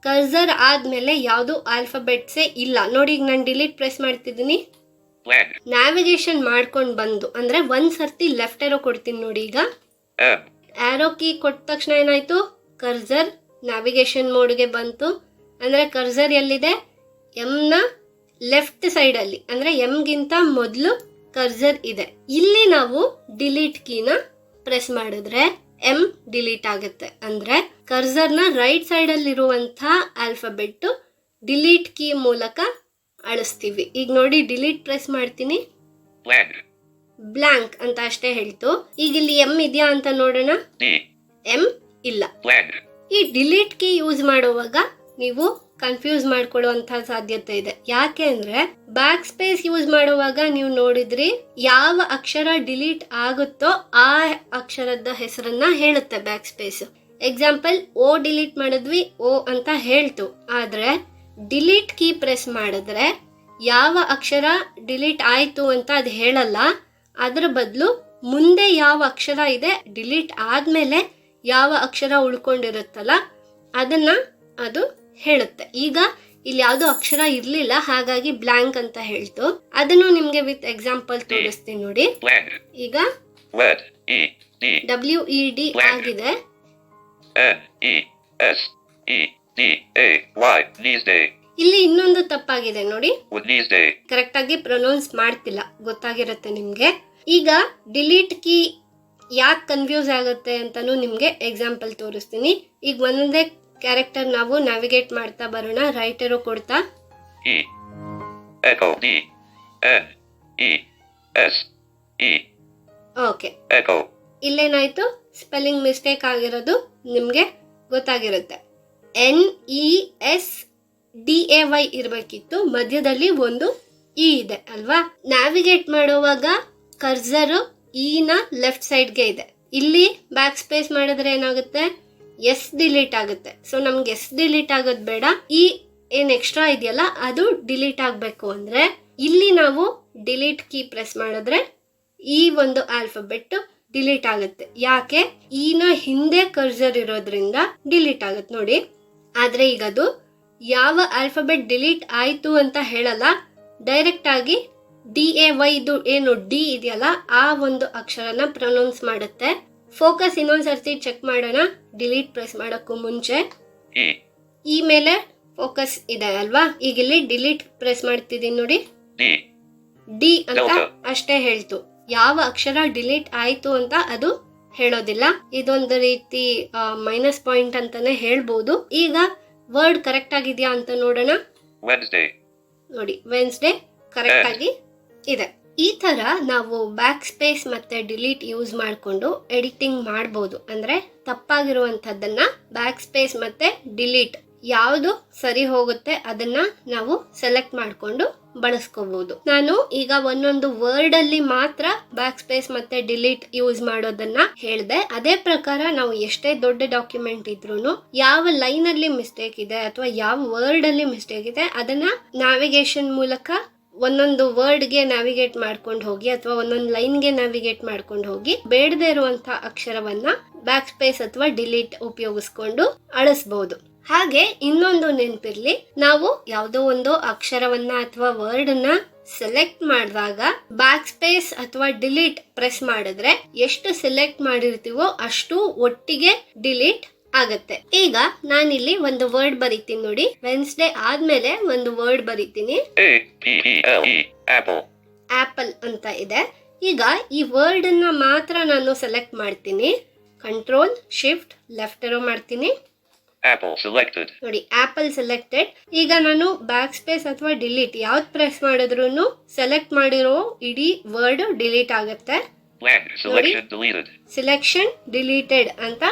ಕರ್ಸರ್ ಆದ್ಮೇಲೆ ಯಾವ್ದು ಆಲ್ಫಾಬೆಟ್ಸೇ ಇಲ್ಲ. ನೋಡಿ ಈಗ ನಾನು ಡಿಲೀಟ್ ಪ್ರೆಸ್ ಮಾಡ್ತಿದ್ದೀನಿ. ನ್ಯಾವಿಗೇಷನ್ ಮಾಡ್ಕೊಂಡು ಬಂದು ಅಂದ್ರೆ ಒಂದ್ ಸರ್ತಿ ಲೆಫ್ಟ್ ಏರೋ ಕೊಡ್ತೀನಿ ನೋಡಿ. ಈಗ ಆರೋ ಕೀ ಕೊಟ್ಟ ತಕ್ಷಣ ಏನಾಯ್ತು, ಕರ್ಸರ್ ನ್ಯಾವಿಗೇಷನ್ ಮೋಡ್ಗೆ ಬಂತು. ಅಂದ್ರೆ ಕರ್ಸರ್ ಎಲ್ಲಿದೆ, ಎಂ ನ ಲೆಫ್ಟ್ ಸೈಡ್ ಅಲ್ಲಿ, ಅಂದ್ರೆ ಎಂ ಗಿಂತ ಮೊದಲು ಕರ್ಸರ್ ಇದೆ. ಇಲ್ಲಿ ನಾವು ಡಿಲೀಟ್ ಕೀನ ಪ್ರೆಸ್ ಮಾಡಿದ್ರೆ ಎಂ ಡಿಲೀಟ್ ಆಗುತ್ತೆ. ಅಂದ್ರೆ ಕರ್ಸರ್ ನ ರೈಟ್ ಸೈಡ್ ಅಲ್ಲಿ ಇರುವಂತ ಆಲ್ಫಾಬೆಟ್ ಡಿಲೀಟ್ ಕೀ ಮೂಲಕ ಅಳಿಸ್ತೀವಿ. ಈಗ ನೋಡಿ ಡಿಲೀಟ್ ಪ್ರೆಸ್ ಮಾಡ್ತೀನಿ, ಬ್ಲಾಂಕ್ ಅಂತ ಅಷ್ಟೇ ಹೇಳ್ತು. ಈಗ ಇಲ್ಲಿ ಎಂ ಇದೆಯಾ ಅಂತ ನೋಡೋಣ, ಎಂ ಇಲ್ಲ. ಈ ಡಿಲೀಟ್ ಕೀ ಯೂಸ್ ಮಾಡುವಾಗ ನೀವು ಕನ್ಫ್ಯೂಸ್ ಮಾಡ್ಕೊಳ್ಳುವಂತ ಸಾಧ್ಯತೆ ಇದೆ. ಯಾಕೆ ಅಂದ್ರೆ ಬ್ಯಾಕ್ ಸ್ಪೇಸ್ ಯೂಸ್ ಮಾಡುವಾಗ ನೀವು ನೋಡಿದ್ರಿ ಯಾವ ಅಕ್ಷರ ಡಿಲೀಟ್ ಆಗುತ್ತೋ ಆ ಅಕ್ಷರದ ಹೆಸರನ್ನ ಹೇಳುತ್ತೆ ಬ್ಯಾಕ್ ಸ್ಪೇಸ್. ಎಕ್ಸಾಂಪಲ್ ಓ ಡಿಲೀಟ್ ಮಾಡಿದ್ವಿ, ಓ ಅಂತ ಹೇಳ್ತು. ಆದ್ರೆ ಡಿಲೀಟ್ ಕೀ ಪ್ರೆಸ್ ಮಾಡಿದ್ರೆ ಯಾವ ಅಕ್ಷರ ಡಿಲೀಟ್ ಆಯ್ತು ಅಂತ ಅದು ಹೇಳಲ್ಲ. ಅದ್ರ ಬದಲು ಮುಂದೆ ಯಾವ ಅಕ್ಷರ ಇದೆ, ಡಿಲೀಟ್ ಆದ್ಮೇಲೆ ಯಾವ ಅಕ್ಷರ ಉಳ್ಕೊಂಡಿರುತ್ತಲ್ಲ ಅದನ್ನ ಅದು ಹೇಳುತ್ತೆ. ಈಗ ಇಲ್ಲಿ ಯಾವ್ದು ಅಕ್ಷರ ಇರ್ಲಿಲ್ಲ, ಹಾಗಾಗಿ ಬ್ಲಾಂಕ್ ಅಂತ ಹೇಳ್ತು. ಅದನ್ನು ನಿಮ್ಗೆ ವಿತ್ ಎಕ್ಸಾಂಪಲ್ ತೋರಿಸ್ತೀನಿ ನೋಡಿ. ಈಗ WED ಆಗಿದೆ. ಇಲ್ಲಿ ಇನ್ನೊಂದು ತಪ್ಪಾಗಿದೆ ನೋಡಿ, ಕರೆಕ್ಟ್ ಆಗಿ ಪ್ರೊನೌನ್ಸ್ ಮಾಡ್ತಿಲ್ಲ, ಗೊತ್ತಾಗಿರುತ್ತೆ ನಿಮ್ಗೆ. ಈಗ ಡಿಲೀಟ್ ಕೀ ಯಾಕೆ ಕನ್ಫ್ಯೂಸ್ ಆಗುತ್ತೆ ಅಂತಾನು ನಿಮ್ಗೆ ಎಕ್ಸಾಂಪಲ್ ತೋರಿಸ್ತೀನಿ. ಈಗ ಒಂದೊಂದೇ ಕ್ಯಾರೆಕ್ಟರ್ ನಾವು ನ್ಯಾವಿಗೇಟ್ ಮಾಡ್ತಾ ಬರೋಣ, ರೈಟ್ ಏರೋ ಕೊಡ್ತಾ. ಓಕೆ, ಇಲ್ಲೇನಾಯ್ತು, ಸ್ಪೆಲ್ಲಿಂಗ್ ಮಿಸ್ಟೇಕ್ ಆಗಿರೋದು ನಿಮ್ಗೆ ಗೊತ್ತಾಗಿರುತ್ತೆ. NESDAY ಇರ್ಬೇಕಿತ್ತು, ಮಧ್ಯದಲ್ಲಿ ಒಂದು ಇ ಇದೆ ಅಲ್ವಾ. ನ್ಯಾವಿಗೇಟ್ ಮಾಡುವಾಗ ಕರ್ಸರ್ ಇ ನ ಲೆಫ್ಟ್ ಸೈಡ್ಗೆ ಇದೆ. ಇಲ್ಲಿ ಬ್ಯಾಕ್ ಸ್ಪೇಸ್ ಮಾಡಿದ್ರೆ ಏನಾಗುತ್ತೆ, ಎಸ್ ಡಿಲೀಟ್ ಆಗುತ್ತೆ. ಸೊ ನಮ್ಗೆ ಎಸ್ ಡಿಲೀಟ್ ಆಗೋದು ಬೇಡ, ಇ ಏನ್ ಎಕ್ಸ್ಟ್ರಾ ಇದೆಯಲ್ಲ ಅದು ಡಿಲೀಟ್ ಆಗಬೇಕು ಅಂದ್ರೆ ಇಲ್ಲಿ ನಾವು ಡಿಲೀಟ್ ಕೀ ಪ್ರೆಸ್ ಮಾಡಿದ್ರೆ ಈ ಒಂದು ಆಲ್ಫಾಬೆಟ್ ಡಿಲೀಟ್ ಆಗುತ್ತೆ. ಯಾಕೆ? ಈನ ಹಿಂದೆ ಕರ್ಸರ್ ಇರೋದ್ರಿಂದ ಡಿಲೀಟ್ ಆಗುತ್ತೆ ನೋಡಿ. ಆದ್ರೆ ಈಗ ಅದು ಯಾವ ಆಲ್ಫಾಬೆಟ್ ಡಿಲೀಟ್ ಆಯ್ತು ಅಂತ ಹೇಳಲ್ಲ, ಡೈರೆಕ್ಟ್ ಆಗಿ DAY ಇದು ಏನು ಡಿ ಇದೆಯಲ್ಲ ಆ ಒಂದು ಅಕ್ಷರನ ಪ್ರೊನೌನ್ಸ್ ಮಾಡುತ್ತೆ. ಫೋಕಸ್ ಇನ್ನೊಂದ್ಸರ್ತಿ ಚೆಕ್ ಮಾಡೋಣ. ಡಿಲೀಟ್ ಪ್ರೆಸ್ ಮಾಡೋಕ್ಕೂ ಮುಂಚೆ ಈ ಮೇಲೆ ಫೋಕಸ್ ಇದೆ ಅಲ್ವಾ, ಈಗ ಇಲ್ಲಿ ಡಿಲೀಟ್ ಪ್ರೆಸ್ ಮಾಡ್ತಿದ್ದೀನಿ ನೋಡಿ, ಡಿ ಅಂತ ಅಷ್ಟೇ ಹೇಳ್ತು. ಯಾವ ಅಕ್ಷರ ಡಿಲೀಟ್ ಆಯ್ತು ಅಂತ ಅದು ಹೇಳೋದಿಲ್ಲ. ಇದೊಂದು ರೀತಿ ಮೈನಸ್ ಪಾಯಿಂಟ್ ಅಂತಾನೆ ಹೇಳ್ಬೋದು. ಈಗ ವರ್ಡ್ ಕರೆಕ್ಟ್ ಆಗಿದ್ಯಾ ಅಂತ ನೋಡೋಣ. ನೋಡಿ ವೆನ್ಸ್ಡೇ ಕರೆಕ್ಟ್ ಆಗಿ ಇದೆ. ಈ ತರ ನಾವು ಬ್ಯಾಕ್ ಸ್ಪೇಸ್ ಮತ್ತೆ ಡಿಲೀಟ್ ಯೂಸ್ ಮಾಡಿಕೊಂಡು ಎಡಿಟಿಂಗ್ ಮಾಡಬಹುದು. ಅಂದ್ರೆ ತಪ್ಪಾಗಿರುವಂತದ್ದನ್ನ ಬ್ಯಾಕ್ ಸ್ಪೇಸ್ ಮತ್ತೆ ಡಿಲೀಟ್ ಯಾವುದು ಸರಿ ಹೋಗುತ್ತೆ ಅದನ್ನ ನಾವು ಸೆಲೆಕ್ಟ್ ಮಾಡಿಕೊಂಡು ಬಳಸ್ಕೋಬಹುದು. ನಾನು ಈಗ ಒಂದೊಂದು ವರ್ಡ್ ಅಲ್ಲಿ ಮಾತ್ರ ಬ್ಯಾಕ್ ಸ್ಪೇಸ್ ಮತ್ತೆ ಡಿಲೀಟ್ ಯೂಸ್ ಮಾಡೋದನ್ನ ಹೇಳ್ದೆ. ಅದೇ ಪ್ರಕಾರ ನಾವು ಎಷ್ಟೇ ದೊಡ್ಡ ಡಾಕ್ಯುಮೆಂಟ್ ಇದ್ರೂನು ಯಾವ ಲೈನ್ ಅಲ್ಲಿ ಮಿಸ್ಟೇಕ್ ಇದೆ ಅಥವಾ ಯಾವ ವರ್ಡ್ ಅಲ್ಲಿ ಮಿಸ್ಟೇಕ್ ಇದೆ ಅದನ್ನ ನ್ಯಾವಿಗೇಷನ್ ಮೂಲಕ ಒಂದೊಂದು ವರ್ಡ್ಗೆ ನ್ಯಾವಿಗೇಟ್ ಮಾಡ್ಕೊಂಡು ಹೋಗಿ ಅಥವಾ ಒಂದೊಂದು ಲೈನ್ಗೆ ನ್ಯಾವಿಗೇಟ್ ಮಾಡ್ಕೊಂಡು ಹೋಗಿ ಬೇಡದೇ ಇರುವಂತಹ ಅಕ್ಷರವನ್ನ ಬ್ಯಾಕ್ ಸ್ಪೇಸ್ ಅಥವಾ ಡಿಲೀಟ್ ಉಪಯೋಗಿಸ್ಕೊಂಡು ಅಳಿಸಬಹುದು. ಹಾಗೆ ಇನ್ನೊಂದು ನೆನಪಿರ್ಲಿ, ನಾವು ಯಾವುದೋ ಒಂದು ಅಕ್ಷರವನ್ನ ಅಥವಾ ವರ್ಡ್ ನ ಸೆಲೆಕ್ಟ್ ಮಾಡಿದಾಗ ಬ್ಯಾಕ್ ಸ್ಪೇಸ್ ಅಥವಾ ಡಿಲೀಟ್ ಪ್ರೆಸ್ ಮಾಡಿದ್ರೆ ಎಷ್ಟು ಸೆಲೆಕ್ಟ್ ಮಾಡಿರ್ತೀವೋ ಅಷ್ಟು ಒಟ್ಟಿಗೆ ಡಿಲೀಟ್ ಆಗತ್ತೆ. ಈಗ ನಾನಿಲ್ಲಿ ಒಂದು ವರ್ಡ್ ಬರೀತೀನಿ ನೋಡಿ. ವೆನ್ಸ್ಡೇ ಆದ್ಮೇಲೆ ಒಂದು ವರ್ಡ್ ಬರೀತೀನಿ, ಆಪಲ್ ಅಂತ ಇದೆ. ಈಗ ಈ ವರ್ಡ್ ಅನ್ನ ಮಾತ್ರ ನಾನು ಸೆಲೆಕ್ಟ್ ಮಾಡ್ತೀನಿ. ಕಂಟ್ರೋಲ್ ಶಿಫ್ಟ್ ಲೆಫ್ಟ್ ಅರೋ ಮಾಡ್ತೀನಿ. ನೋಡಿ ಆಪಲ್ ಸೆಲೆಕ್ಟೆಡ್. ಈಗ ನಾನು ಬ್ಯಾಕ್ ಸ್ಪೇಸ್ ಅಥವಾ ಡಿಲೀಟ್ ಯಾವ್ದು ಪ್ರೆಸ್ ಮಾಡಿದ್ರು ಸೆಲೆಕ್ಟ್ ಮಾಡಿರೋ ಇಡೀ ವರ್ಡ್ ಡಿಲೀಟ್ ಆಗುತ್ತೆ. ಸಿಲೆಕ್ಷನ್ ಡಿಲೀಟೆಡ್ ಅಂತ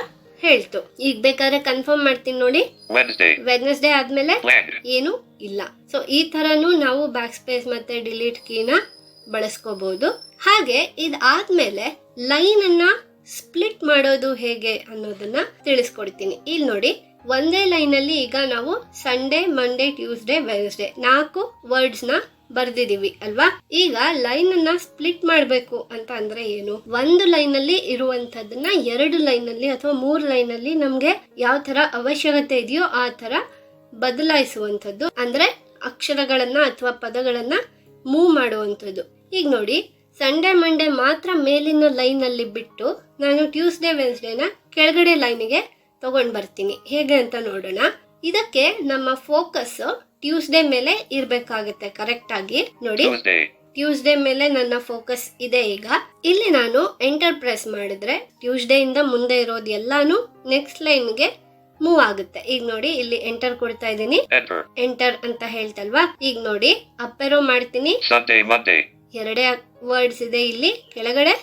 ಹೇಳ್ತು. ಈಗ ಬೇಕಾದ್ರೆ ಕನ್ಫರ್ಮ್ ಮಾಡ್ತೀನಿ ನೋಡಿ. ವೆಡ್ನೆಸ್ಡೇ ಆದ್ಮೇಲೆ ಏನು ಇಲ್ಲ. ಸೊ ಈ ತರನು ನಾವು ಬ್ಯಾಕ್ ಸ್ಪೇಸ್ ಮತ್ತೆ ಡಿಲೀಟ್ ಕೀನ ಬಳಸ್ಕೋಬಹುದು. ಹಾಗೆ ಇದಾದ್ಮೇಲೆ ಲೈನ್ ಅನ್ನ ಸ್ಪ್ಲಿಟ್ ಮಾಡೋದು ಹೇಗೆ ಅನ್ನೋದನ್ನ ತಿಳಿಸ್ಕೊಡ್ತೀನಿ. ಇಲ್ಲಿ ನೋಡಿ, ಒಂದೇ ಲೈನ್ ಅಲ್ಲಿ ಈಗ ನಾವು Sunday, Monday, Tuesday, Wednesday 4 words ನ ಬರ್ದಿದೀವಿ ಅಲ್ವಾ. ಈಗ ಲೈನ್ ಅನ್ನ ಸ್ಪ್ಲಿಟ್ ಮಾಡ್ಬೇಕು ಅಂತ ಅಂದ್ರೆ ಏನು? ಒಂದು ಲೈನ್ ಅಲ್ಲಿ ಇರುವಂತದನ್ನ 2 ಲೈನ್ ಅಲ್ಲಿ ಅಥವಾ 3 ಲೈನ್ ಅಲ್ಲಿ ನಮ್ಗೆ ಯಾವ ತರ ಅವಶ್ಯಕತೆ ಇದೆಯೋ ಆ ತರ ಬದಲಾಯಿಸುವಂತದ್ದು. ಅಂದ್ರೆ ಅಕ್ಷರಗಳನ್ನ ಅಥವಾ ಪದಗಳನ್ನ ಮೂವ್ ಮಾಡುವಂತದ್ದು. ಈಗ ನೋಡಿ, ಸಂಡೇ ಮಂಡೇ ಮಾತ್ರ ಮೇಲಿನ ಲೈನ್ ಅಲ್ಲಿ ಬಿಟ್ಟು ನಾನು ಟ್ಯೂಸ್ಡೇ ವೆನ್ಸ್ಡೇನ ಕೆಳಗಡೆ ಲೈನ್ಗೆ ತಗೊಂಡ್ ಬರ್ತೀನಿ. ಹೇಗೆ ಅಂತ ನೋಡೋಣ. ಇದಕ್ಕೆ ನಮ್ಮ ಫೋಕಸ್ ಟ್ಯೂಸ್ಡೇ ಮೇಲೆ ಇರ್ಬೇಕಾಗುತ್ತೆ ಕರೆಕ್ಟ್ ಆಗಿ. ನೋಡಿ, ಟ್ಯೂಸ್ಡೇ ಮೇಲೆ ನನ್ನ ಫೋಕಸ್ ಇದೆ. ಈಗ ಇಲ್ಲಿ ನಾನು ಎಂಟರ್ ಪ್ರೆಸ್ ಮಾಡಿದ್ರೆ ಟ್ಯೂಸ್ಡೇ ಇಂದ ಮುಂದೆ ಇರೋದು ಎಲ್ಲಾನು ನೆಕ್ಸ್ಟ್ ಲೈನ್ಗೆ ಮೂವ್ ಆಗುತ್ತೆ. ಈಗ ನೋಡಿ, ಇಲ್ಲಿ ಎಂಟರ್ ಕೊಡ್ತಾ ಇದ್ದೀನಿ, ಎಂಟರ್ ಅಂತ ಹೇಳ್ತಲ್ವಾ. ಈಗ ನೋಡಿ ಅಪ್ಪೆರೋ ಮಾಡ್ತೀನಿ. ಎರಡೇ ವರ್ಡ್ಸ್ ಇದೆ ಇಲ್ಲಿ ಕೆಳಗಡೆ.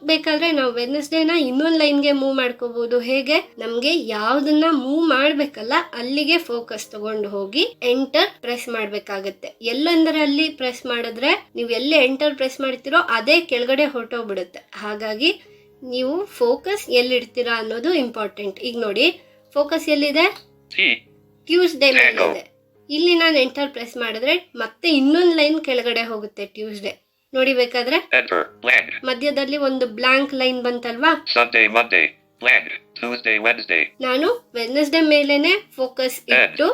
ಬೇಕಾದ್ರೆ ನಾವು ವೆನ್ಸ್ಡೇನ ಇನ್ನೊಂದ್ ಲೈನ್ಗೆ ಮೂವ್ ಮಾಡ್ಕೋಬಹುದು. ಹೇಗೆ? ನಮ್ಗೆ ಯಾವ್ದನ್ನ ಮೂವ್ ಮಾಡ್ಬೇಕಲ್ಲ ಅಲ್ಲಿಗೆ ಫೋಕಸ್ ತಗೊಂಡು ಹೋಗಿ ಎಂಟರ್ ಪ್ರೆಸ್ ಮಾಡ್ಬೇಕಾಗತ್ತೆ. ಎಲ್ಲಂದ್ರೆ ಅಲ್ಲಿ ಪ್ರೆಸ್ ಮಾಡಿದ್ರೆ ನೀವು ಎಲ್ಲಿ ಎಂಟರ್ ಪ್ರೆಸ್ ಮಾಡ್ತಿರೋ ಅದೇ ಕೆಳಗಡೆ ಹೊರಟೋಗ್ಬಿಡುತ್ತೆ. ಹಾಗಾಗಿ ನೀವು ಫೋಕಸ್ ಎಲ್ಲಿಡ್ತೀರಾ ಅನ್ನೋದು ಇಂಪಾರ್ಟೆಂಟ್. ಈಗ ನೋಡಿ, ಫೋಕಸ್ ಎಲ್ಲಿದೆ? ಟ್ಯೂಸ್ಡೇ ಮೇಲೆ ಇದೆ. ಇಲ್ಲಿ ನಾನು ಎಂಟರ್ ಪ್ರೆಸ್ ಮಾಡಿದ್ರೆ ಮತ್ತೆ ಇನ್ನೊಂದು ಲೈನ್ ಕೆಳಗಡೆ ಹೋಗುತ್ತೆ ಟ್ಯೂಸ್ಡೇ. ನೋಡಿ ಬೇಕಾದ್ರೆ ಮಧ್ಯದಲ್ಲಿ ಒಂದು ಬ್ಲಾಂಕ್ ಲೈನ್ ಬಂತಲ್ವಾ. ನಾನು ವೆನ್ಸ್ಡೇ ಮೇಲೆನೆ ಫೋಕಸ್ ಇಟ್ಟು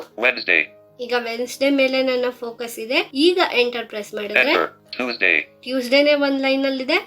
ಈಗ ವೆನ್ಸ್ಡೇ ಮೇಲೆ ನನ್ನ ಫೋಕಸ್ ಇದೆ. ಈಗ ಎಂಟರ್ ಪ್ರೆಸ್ ಮಾಡಿದ್ರೆ ಟ್ಯೂಸ್ಡೇನೆ ಒಂದ್ ಲೈನ್ ಅಲ್ಲಿ ಇದೆ,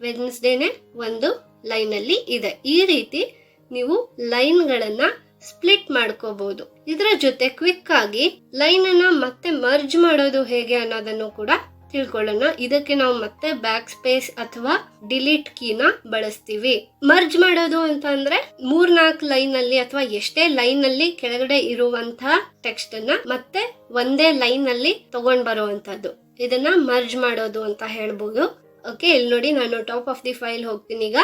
ವೆನ್ಸ್ಡೇನೆ ಒಂದು ಲೈನ್ ಅಲ್ಲಿ ಇದೆ. ಈ ರೀತಿ ನೀವು ಲೈನ್ ಗಳನ್ನ ಸ್ಪ್ಲಿಟ್ ಮಾಡ್ಕೋಬಹುದು. ಇದರ ಜೊತೆ ಕ್ವಿಕ್ ಆಗಿ ಲೈನ್ ಅನ್ನ ಮತ್ತೆ ಮರ್ಜ್ ಮಾಡೋದು ಹೇಗೆ ಅನ್ನೋದನ್ನು ಕೂಡ ತಿಳ್ಕೊಳ್ಳೋಣ. ಇದಕ್ಕೆ ನಾವು ಮತ್ತೆ ಬ್ಯಾಕ್ ಸ್ಪೇಸ್ ಅಥವಾ ಡಿಲೀಟ್ ಕೀನ ಬಳಸ್ತೀವಿ. ಮರ್ಜ್ ಮಾಡೋದು ಅಂತ ಅಂದ್ರೆ 3-4 ಲೈನ್ ಅಲ್ಲಿ ಅಥವಾ ಎಷ್ಟೇ ಲೈನ್ ಅಲ್ಲಿ ಕೆಳಗಡೆ ಇರುವಂತಹ ಟೆಕ್ಸ್ಟ್ ಅನ್ನ ಮತ್ತೆ ಒಂದೇ ಲೈನ್ ಅಲ್ಲಿ ತಗೊಂಡ್ ಬರುವಂತದ್ದು, ಇದನ್ನ ಮರ್ಜ್ ಮಾಡೋದು ಅಂತ ಹೇಳ್ಬೋದು. ಓಕೆ, ಇಲ್ಲಿ ನೋಡಿ, ನಾನು ಟಾಪ್ ಆಫ್ ದಿ ಫೈಲ್ ಹೋಗ್ತೀನಿ. ಈಗ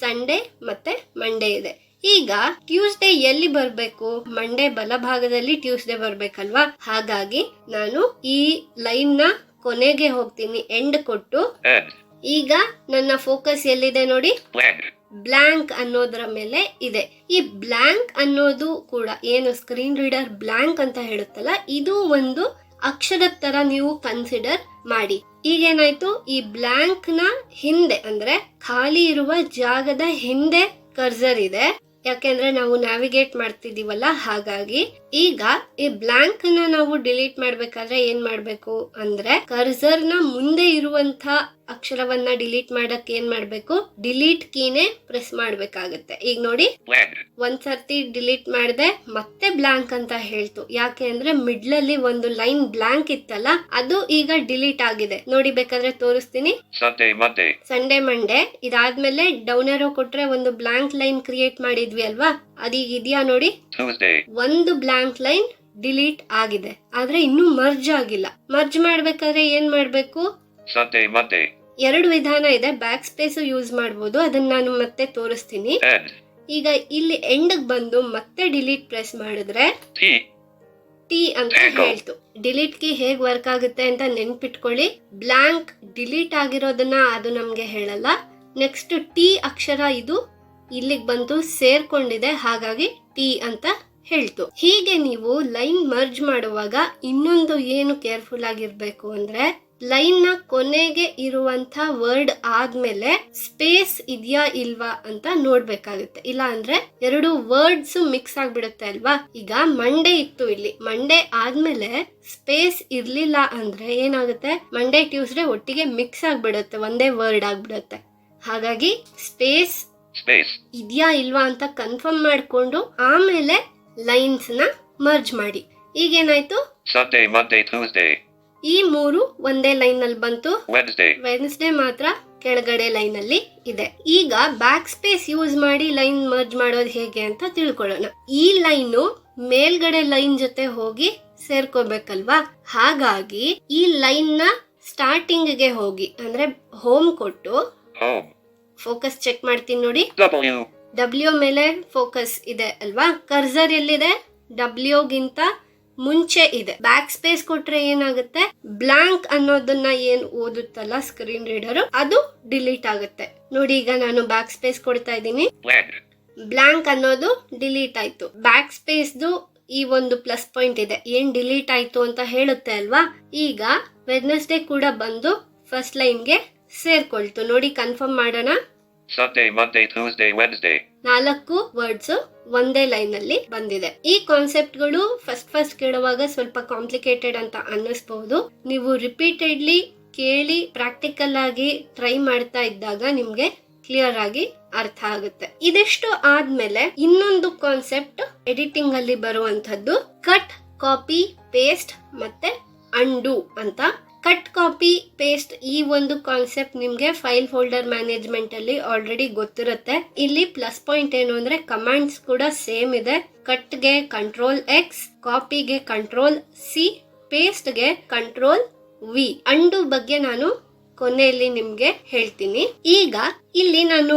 ಸಂಡೇ ಮತ್ತೆ ಮಂಡೇ ಇದೆ. ಈಗ ಟ್ಯೂಸ್ಡೇ ಎಲ್ಲಿ ಬರ್ಬೇಕು? ಮಂಡೇ ಬಲಭಾಗದಲ್ಲಿ ಟ್ಯೂಸ್ಡೇ ಬರ್ಬೇಕಲ್ವಾ. ಹಾಗಾಗಿ ನಾನು ಈ ಲೈನ್ ನ ಕೊನೆಗೆ ಹೋಗ್ತೀನಿ, ಎಂಡ್ ಕೊಟ್ಟು. ಈಗ ನನ್ನ ಫೋಕಸ್ ಎಲ್ಲಿದೆ ನೋಡಿ, ಬ್ಲಾಂಕ್ ಅನ್ನೋದ್ರ ಮೇಲೆ ಇದೆ. ಈ ಬ್ಲಾಂಕ್ ಅನ್ನೋದು ಕೂಡ ಏನು ಸ್ಕ್ರೀನ್ ರೀಡರ್ ಬ್ಲಾಂಕ್ ಅಂತ ಹೇಳುತ್ತಲ್ಲ, ಇದು ಒಂದು ಅಕ್ಷರದ ತರ ನೀವು ಕನ್ಸಿಡರ್ ಮಾಡಿ. ಈಗೇನಾಯ್ತು, ಈ ಬ್ಲಾಂಕ್ ನ ಹಿಂದೆ ಅಂದ್ರೆ ಖಾಲಿ ಇರುವ ಜಾಗದ ಹಿಂದೆ ಕರ್ಸರ್ ಇದೆ, ಯಾಕೆಂದ್ರೆ ನಾವು ನ್ಯಾವಿಗೇಟ್ ಮಾಡ್ತಿದೀವಲ್ಲ, ಹಾಗಾಗಿ. ಈಗ ಈ ಬ್ಲಾಂಕ್ ನ ನಾವು ಡಿಲೀಟ್ ಮಾಡ್ಬೇಕಾದ್ರೆ ಏನ್ ಮಾಡ್ಬೇಕು ಅಂದ್ರೆ, ಕರ್ಸರ್ ನ ಮುಂದೆ ಇರುವಂತ ಅಕ್ಷರವನ್ನ ಡಿಲೀಟ್ ಮಾಡಕ್ ಏನ್ ಮಾಡ್ಬೇಕು, ಡಿಲೀಟ್ ಕೀನೇ ಪ್ರೆಸ್ ಮಾಡ್ಬೇಕಾಗತ್ತೆ. ಈಗ ನೋಡಿ, ಒಂದ್ಸರ್ತಿ ಡಿಲೀಟ್ ಮಾಡಿದೆ, ಮತ್ತೆ ಬ್ಲಾಂಕ್ ಅಂತ ಹೇಳ್ತು. ಯಾಕೆ ಅಂದ್ರೆ ಮಿಡ್ಲ್ ಅಲ್ಲಿ ಒಂದು ಲೈನ್ ಬ್ಲಾಂಕ್ ಇತ್ತಲ್ಲ, ಅದು ಈಗ ಡಿಲೀಟ್ ಆಗಿದೆ. ನೋಡಿ, ಬೇಕಾದ್ರೆ ತೋರಿಸ್ತೀನಿ. ಸಂಡೇ ಮಂಡೇ ಇದಾದ್ಮೇಲೆ ಡೌನ್ ಏರೋ ಕೊಟ್ರೆ ಒಂದು ಬ್ಲಾಂಕ್ ಲೈನ್ ಕ್ರಿಯೇಟ್ ಮಾಡಿದ್ವಿ ಅಲ್ವಾ, ಅದೀಗ ಇದೆಯಾ ನೋಡಿ, ಒಂದು ಬ್ಲಾಂಕ್ ಲೈನ್ ಡಿಲೀಟ್ ಆಗಿದೆ, ಆದ್ರೆ ಇನ್ನೂ ಮರ್ಜ್ ಆಗಿಲ್ಲ. ಮರ್ಜ್ ಮಾಡ್ಬೇಕಾದ್ರೆ ಏನ್ ಮಾಡ್ಬೇಕು, ಎರಡು ವಿಧಾನ ಇದೆ. ಬ್ಯಾಕ್ ಸ್ಪೇಸ್ ಯೂಸ್ ಮಾಡಬಹುದು, ಅದನ್ನ ನಾನು ಮತ್ತೆ ತೋರಿಸ್ತೀನಿ. ಈಗ ಇಲ್ಲಿ ಎಂಡ್ ಬಂದು ಮತ್ತೆ ಡಿಲೀಟ್ ಪ್ರೆಸ್ ಮಾಡಿದ್ರೆ ಟಿ ಅಂತ ಹೇಳ್ತು. ಡಿಲೀಟ್ ಕೀ ಹೇಗ್ ವರ್ಕ್ ಆಗುತ್ತೆ ಅಂತ ನೆನ್ಪಿಟ್ಕೊಳ್ಳಿ. ಬ್ಲಾಂಕ್ ಡಿಲೀಟ್ ಆಗಿರೋದನ್ನ ಅದು ನಮ್ಗೆ ಹೇಳಲ್ಲ. ನೆಕ್ಸ್ಟ್ ಟಿ ಅಕ್ಷರ ಇದು ಇಲ್ಲಿಗೆ ಬಂತು ಸೇರ್ಕೊಂಡಿದೆ, ಹಾಗಾಗಿ ಟಿ ಅಂತ ಹೇಳ್ತು. ಹೀಗೆ ನೀವು ಲೈನ್ ಮರ್ಜ್ ಮಾಡುವಾಗ ಇನ್ನೊಂದು ಏನು ಕೇರ್ಫುಲ್ ಆಗಿರ್ಬೇಕು ಅಂದ್ರೆ, ಲೈನ್ ನ ಕೊನೆಗೆ ಇರುವಂತ ವರ್ಡ್ ಆದ್ಮೇಲೆ ಸ್ಪೇಸ್ ಇದೆಯಾ ಇಲ್ವಾ ಅಂತ ನೋಡ್ಬೇಕಾಗುತ್ತೆ. ಇಲ್ಲ ಅಂದ್ರೆ ಎರಡು ವರ್ಡ್ಸ್ ಮಿಕ್ಸ್ ಆಗ್ಬಿಡುತ್ತೆ ಅಲ್ವಾ. ಈಗ ಮಂಡೇ ಇತ್ತು, ಇಲ್ಲಿ ಮಂಡೇ ಆದ್ಮೇಲೆ ಸ್ಪೇಸ್ ಇರ್ಲಿಲ್ಲ ಅಂದ್ರೆ ಏನಾಗುತ್ತೆ, ಮಂಡೇ ಟ್ಯೂಸ್ಡೇ ಒಟ್ಟಿಗೆ ಮಿಕ್ಸ್ ಆಗ್ಬಿಡುತ್ತೆ, ಒಂದೇ ವರ್ಡ್ ಆಗ್ಬಿಡುತ್ತೆ. ಹಾಗಾಗಿ ಸ್ಪೇಸ್ ಇದೆಯಾ ಇಲ್ವಾ ಅಂತ ಕನ್ಫರ್ಮ್ ಮಾಡ್ಕೊಂಡು ಆಮೇಲೆ ಲೈನ್ಸ್ ನ ಮರ್ಜ್ ಮಾಡಿ. ಈಗೇನಾಯ್ತು, Sunday, Monday, Tuesday. ಈ ಮೂರು ಒಂದೇ ಲೈನ್ ಅಲ್ಲಿ ಬಂತು. ವೆನ್ಸ್ಡೇ ಮಾತ್ರ ಕೆಳಗಡೆ ಲೈನ್ ಅಲ್ಲಿ ಇದೆ. ಈಗ ಬ್ಯಾಕ್ ಸ್ಪೇಸ್ ಯೂಸ್ ಮಾಡಿ ಲೈನ್ ಮರ್ಜ್ ಮಾಡೋದು ಹೇಗೆ ಅಂತ ತಿಳ್ಕೊಳ್ಳೋಣ. ಈ ಲೈನ್ ಮೇಲ್ಗಡೆ ಲೈನ್ ಜೊತೆ ಹೋಗಿ ಸೇರ್ಕೋಬೇಕಲ್ವಾ, ಹಾಗಾಗಿ ಈ ಲೈನ್ ನ ಸ್ಟಾರ್ಟಿಂಗ್ ಗೆ ಹೋಗಿ, ಅಂದ್ರೆ ಹೋಮ್ ಕೊಟ್ಟು ಫೋಕಸ್ ಚೆಕ್ ಮಾಡ್ತೀನಿ ನೋಡಿ. ಡಬ್ಲ್ಯೂ ಮೇಲೆ ಫೋಕಸ್ ಇದೆ ಅಲ್ವಾ, ಕರ್ಸರ್ ಎಲ್ಲಿದೆ, ಡಬ್ಲ್ಯೂ ಗಿಂತ ಮುಂಚೆ ಇದೆ. ಬ್ಯಾಕ್ ಸ್ಪೇಸ್ ಕೊಟ್ರೆ ಏನಾಗುತ್ತೆ, ಬ್ಲಾಂಕ್ ಅನ್ನೋದನ್ನ ಏನ್ ಓದುತ್ತಲ್ಲ ಸ್ಕ್ರೀನ್ ರೀಡರ್, ಅದು ಡಿಲೀಟ್ ಆಗುತ್ತೆ. ನೋಡಿ, ಈಗ ನಾನು ಬ್ಯಾಕ್ ಸ್ಪೇಸ್ ಕೊಡ್ತಾ ಇದ್ದೀನಿ, ಬ್ಲಾಂಕ್ ಅನ್ನೋದು ಡಿಲೀಟ್ ಆಯ್ತು. ಬ್ಯಾಕ್ ಸ್ಪೇಸ್ದು ಈ ಒಂದು ಪ್ಲಸ್ ಪಾಯಿಂಟ್ ಇದೆ, ಏನ್ ಡಿಲೀಟ್ ಆಯ್ತು ಅಂತ ಹೇಳುತ್ತೆ ಅಲ್ವಾ. ಈಗ ವೆಡ್ನೆಸ್ಡೇ ಕೂಡ ಬಂದು ಫಸ್ಟ್ ಲೈನ್ಗೆ ಸೇರ್ಕೊಳ್ತು. ನೋಡಿ, ಕನ್ಫರ್ಮ್ ಮಾಡೋಣ. Sunday, Monday, Tuesday, Wednesday. 4 words ಒಂದೇ ಲೈನ್ ಅಲ್ಲಿ ಬಂದಿದೆ. ಈ ಕಾನ್ಸೆಪ್ಟ್ ಗಳು ಫಸ್ಟ್ ಕೇಳುವಾಗ ಸ್ವಲ್ಪ ಕಾಂಪ್ಲಿಕೇಟೆಡ್ ಅಂತ ಅನ್ನಿಸಬಹುದು. ನೀವು ರಿಪೀಟೆಡ್ಲಿ ಕೇಳಿ ಪ್ರಾಕ್ಟಿಕಲ್ ಆಗಿ ಟ್ರೈ ಮಾಡ್ತಾ ಇದ್ದಾಗ ನಿಮ್ಗೆ ಕ್ಲಿಯರ್ ಆಗಿ ಅರ್ಥ ಆಗುತ್ತೆ. ಇದಿಷ್ಟು ಆದ್ಮೇಲೆ ಇನ್ನೊಂದು ಕಾನ್ಸೆಪ್ಟ್ ಎಡಿಟಿಂಗ್ ಅಲ್ಲಿ ಬರುವಂತದ್ದು ಕಟ್, ಕಾಪಿ, ಪೇಸ್ಟ್ ಮತ್ತೆ ಅಂಡು ಅಂತ. ಕಟ್, ಕಾಪಿ, ಪೇಸ್ಟ್ ಈ ಒಂದು ಕಾನ್ಸೆಪ್ಟ್ ನಿಮ್ಗೆ ಫೈಲ್ ಫೋಲ್ಡರ್ ಮ್ಯಾನೇಜ್ಮೆಂಟ್ ಅಲ್ಲಿ ಆಲ್ರೆಡಿ ಗೊತ್ತಿರುತ್ತೆ. ಇಲ್ಲಿ ಪ್ಲಸ್ ಪಾಯಿಂಟ್ ಏನು ಅಂದ್ರೆ ಕಮಾಂಡ್ಸ್ ಕೂಡ ಸೇಮ್ ಇದೆ. ಕಟ್ ಗೆ ಕಂಟ್ರೋಲ್ ಎಕ್ಸ್, ಕಾಪಿಗೆ ಕಂಟ್ರೋಲ್ ಸಿ, ಪೇಸ್ಟ್ ಗೆ ಕಂಟ್ರೋಲ್ ವಿ. ಅಂಡು ಬಗ್ಗೆ ನಾನು ಕೊನೆಯಲ್ಲಿ ನಿಮ್ಗೆ ಹೇಳ್ತೀನಿ. ಈಗ ಇಲ್ಲಿ ನಾನು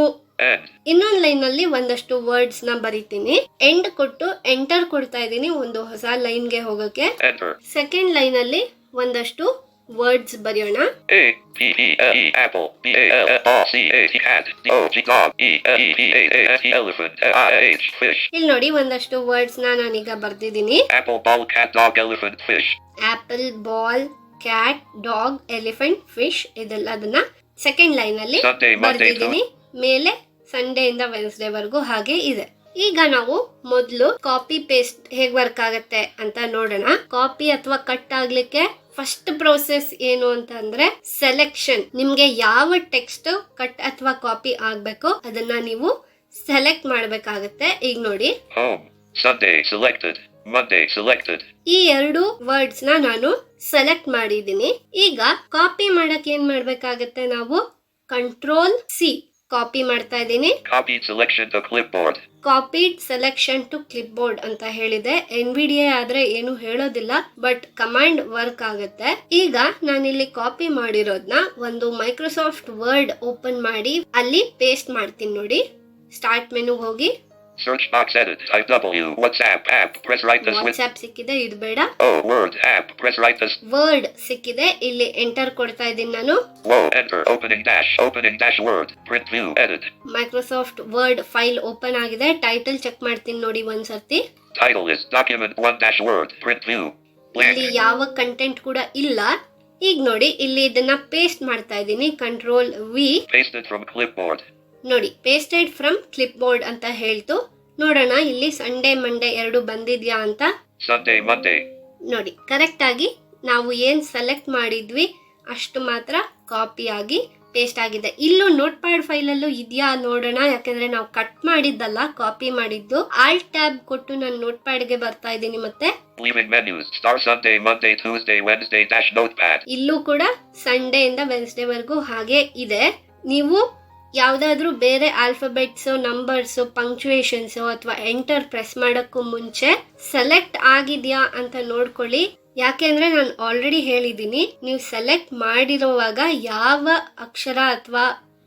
ಇನ್ನೊಂದು ಲೈನ್ ಅಲ್ಲಿ ಒಂದಷ್ಟು ವರ್ಡ್ಸ್ ನ ಬರೀತೀನಿ. ಎಂಡ್ ಕೊಟ್ಟು ಎಂಟರ್ ಕೊಡ್ತಾ ಇದ್ದೀನಿ ಒಂದು ಹೊಸ ಲೈನ್ ಗೆ ಹೋಗಕ್ಕೆ. ಸೆಕೆಂಡ್ ಲೈನ್ ಅಲ್ಲಿ ಒಂದಷ್ಟು ವರ್ಡ್ಸ್ ಬರೆಯೋಣ. Apple, cat, dog, elephant, fish. ಇಲ್ಲಿ ನೋಡಿ, ಒಂದಷ್ಟು ವರ್ಡ್ಸ್ ನಾನೀಗ ಬರ್ದಿದ್ದೀನಿ. Apple, ball, cat, dog, elephant, fish. Apple, ball, cat, dog, elephant, fish ಇದೆಲ್ಲ ಅದನ್ನ ಸೆಕೆಂಡ್ ಲೈನ್ ಅಲ್ಲಿ ಬರ್ದಿದ್ದೀನಿ. ಮೇಲೆ ಸಂಡೇ ಇಂದ ವೆನ್ಸ್ಡೇ ವರೆಗೂ ಹಾಗೆ ಇದೆ. ಈಗ ನಾವು ಮೊದಲು ಕಾಪಿ ಪೇಸ್ಟ್ ಹೇಗ್ ವರ್ಕ್ ಆಗತ್ತೆ ಅಂತ ನೋಡೋಣ. ಕಾಪಿ ಅಥವಾ ಕಟ್ ಆಗ್ಲಿಕ್ಕೆ ಫಸ್ಟ್ ಪ್ರೋಸೆಸ್ ಏನು ಅಂತ ಅಂದ್ರೆ ಸೆಲೆಕ್ಷನ್. ನಿಮ್ಗೆ ಯಾವ ಟೆಕ್ಸ್ಟ್ ಕಟ್ ಅಥವಾ ಕಾಪಿ ಆಗ್ಬೇಕೋ ಅದನ್ನ ನೀವು ಸೆಲೆಕ್ಟ್ ಮಾಡ್ಬೇಕಾಗತ್ತೆ. ಈಗ ನೋಡಿ, Sunday selected, Monday selected. ಈ ಎರಡು ವರ್ಡ್ಸ್ ನ ನಾನು ಸೆಲೆಕ್ಟ್ ಮಾಡಿದೀನಿ. ಈಗ ಕಾಪಿ ಮಾಡಕ್ ಏನ್ ಮಾಡ್ಬೇಕಾಗತ್ತೆ, ನಾವು ಕಂಟ್ರೋಲ್ ಸಿ ಕಾಪಿ ಮಾಡ್ತಾ ಇದ್ದೀನಿ. Copied selection to clipboard. Copied selection to clipboard ಅಂತ ಹೇಳಿದೆ. NVDA ಆದ್ರೆ ಏನು ಹೇಳೋದಿಲ್ಲ, ಬಟ್ ಕಮಾಂಡ್ ವರ್ಕ್ ಆಗುತ್ತೆ. ಈಗ ನಾನಿಲ್ಲಿ ಕಾಪಿ ಮಾಡಿರೋದ್ನ ಒಂದು ಮೈಕ್ರೋಸಾಫ್ಟ್ ವರ್ಡ್ ಓಪನ್ ಮಾಡಿ ಅಲ್ಲಿ ಪೇಸ್ಟ್ ಮಾಡ್ತೀನಿ. ನೋಡಿ, ಸ್ಟಾರ್ಟ್ ಮೆನು ಹೋಗಿ Search box edit. Type W. WhatsApp app. Press right to switch. WhatsApp ಸಿಕ್ಕಿದೆ, ಇದು ಬೇಡ. Oh, Word app. Press right to. Word ಸಿಕ್ಕಿದೆ, ಇಲ್ಲಿ ಎಂಟರ್ ಕೊಡ್ತಾ ಇದ್ದೀನಿ ನಾನು. Whoa, enter. Opening dash Word. Print view. Edit. Microsoft word file open ಆಗಿದೆ. Title check ಮಾಡ್ತೀನಿ ನೋಡಿ ಒಂದ್ಸರ್ತಿ. Title is document 1-Word. Print view. ಇಲ್ಲಿ Blank. ಯಾವ ಕಂಟೆಂಟ್ ಕೂಡ ಇಲ್ಲ. ಈಗ ನೋಡಿ, ಇಲ್ಲಿ ಇದನ್ನ ಪೇಸ್ಟ್ ಮಾಡ್ತಾ ಇದ್ದೀನಿ. Control V. Pasted from clipboard. ನೋಡಿ, ಪೇಸ್ಟೆಡ್ ಫ್ರಮ್ ಕ್ಲಿಪ್ ಬೋರ್ಡ್ ಅಂತ ಹೇಳ್ತು. ನೋಡೋಣ ಇಲ್ಲಿ ಸಂಡೇ ಮಂಡೇ ಎರಡು ಬಂದಿದ್ಯಾ ಅಂತ. Sunday, Monday. ನೋಡಿ, ಕರೆಕ್ಟ್ ಆಗಿ ನಾವು ಏನ್ ಸೆಲೆಕ್ಟ್ ಮಾಡಿದ್ವಿ ಅಷ್ಟು ಮಾತ್ರ ಕಾಪಿ ಆಗಿ ಪೇಸ್ಟ್ ಆಗಿದೆ. ಇಲ್ಲೂ ನೋಟ್ ಪ್ಯಾಡ್ ಫೈಲಲ್ಲೂ ಇದೆಯಾ ನೋಡೋಣ, ಯಾಕಂದ್ರೆ ನಾವು ಕಟ್ ಮಾಡಿದ್ದಲ್ಲ, ಕಾಪಿ ಮಾಡಿದ್ದು. ಆಲ್ಟ್ ಟ್ಯಾಬ್ ಕೊಟ್ಟು ನಾನು ನೋಟ್ ಪ್ಯಾಡ್ಗೆ ಬರ್ತಾ ಇದ್ದೀನಿ. ಮತ್ತೆ Leaving menus. Star Sunday, Monday, Tuesday, Wednesday dash notepad. ಇಲ್ಲೂ ಕೂಡ ಸಂಡೇ ಇಂದ ವೆನ್ಸ್ಡೇ ವರ್ಗೂ ಹಾಗೆ ಇದೆ. ನೀವು ಯಾವ್ದಾದ್ರು ಬೇರೆ ಆಲ್ಫಾಬೆಟ್ಸ್, ನಂಬರ್ಸ್, ಪಂಕ್ಚುಯೇಷನ್ಸ್ ಅಥವಾ ಎಂಟರ್ ಪ್ರೆಸ್ ಮಾಡಕ್ಕೂ ಮುಂಚೆ ಸೆಲೆಕ್ಟ್ ಆಗಿದ್ಯಾ ಅಂತ ನೋಡ್ಕೊಳ್ಳಿ. ಯಾಕೆಂದ್ರೆ ನಾನು ಆಲ್ರೆಡಿ ಹೇಳಿದ್ದೀನಿ, ನೀವು ಸೆಲೆಕ್ಟ್ ಮಾಡಿರುವಾಗ ಯಾವ ಅಕ್ಷರ ಅಥವಾ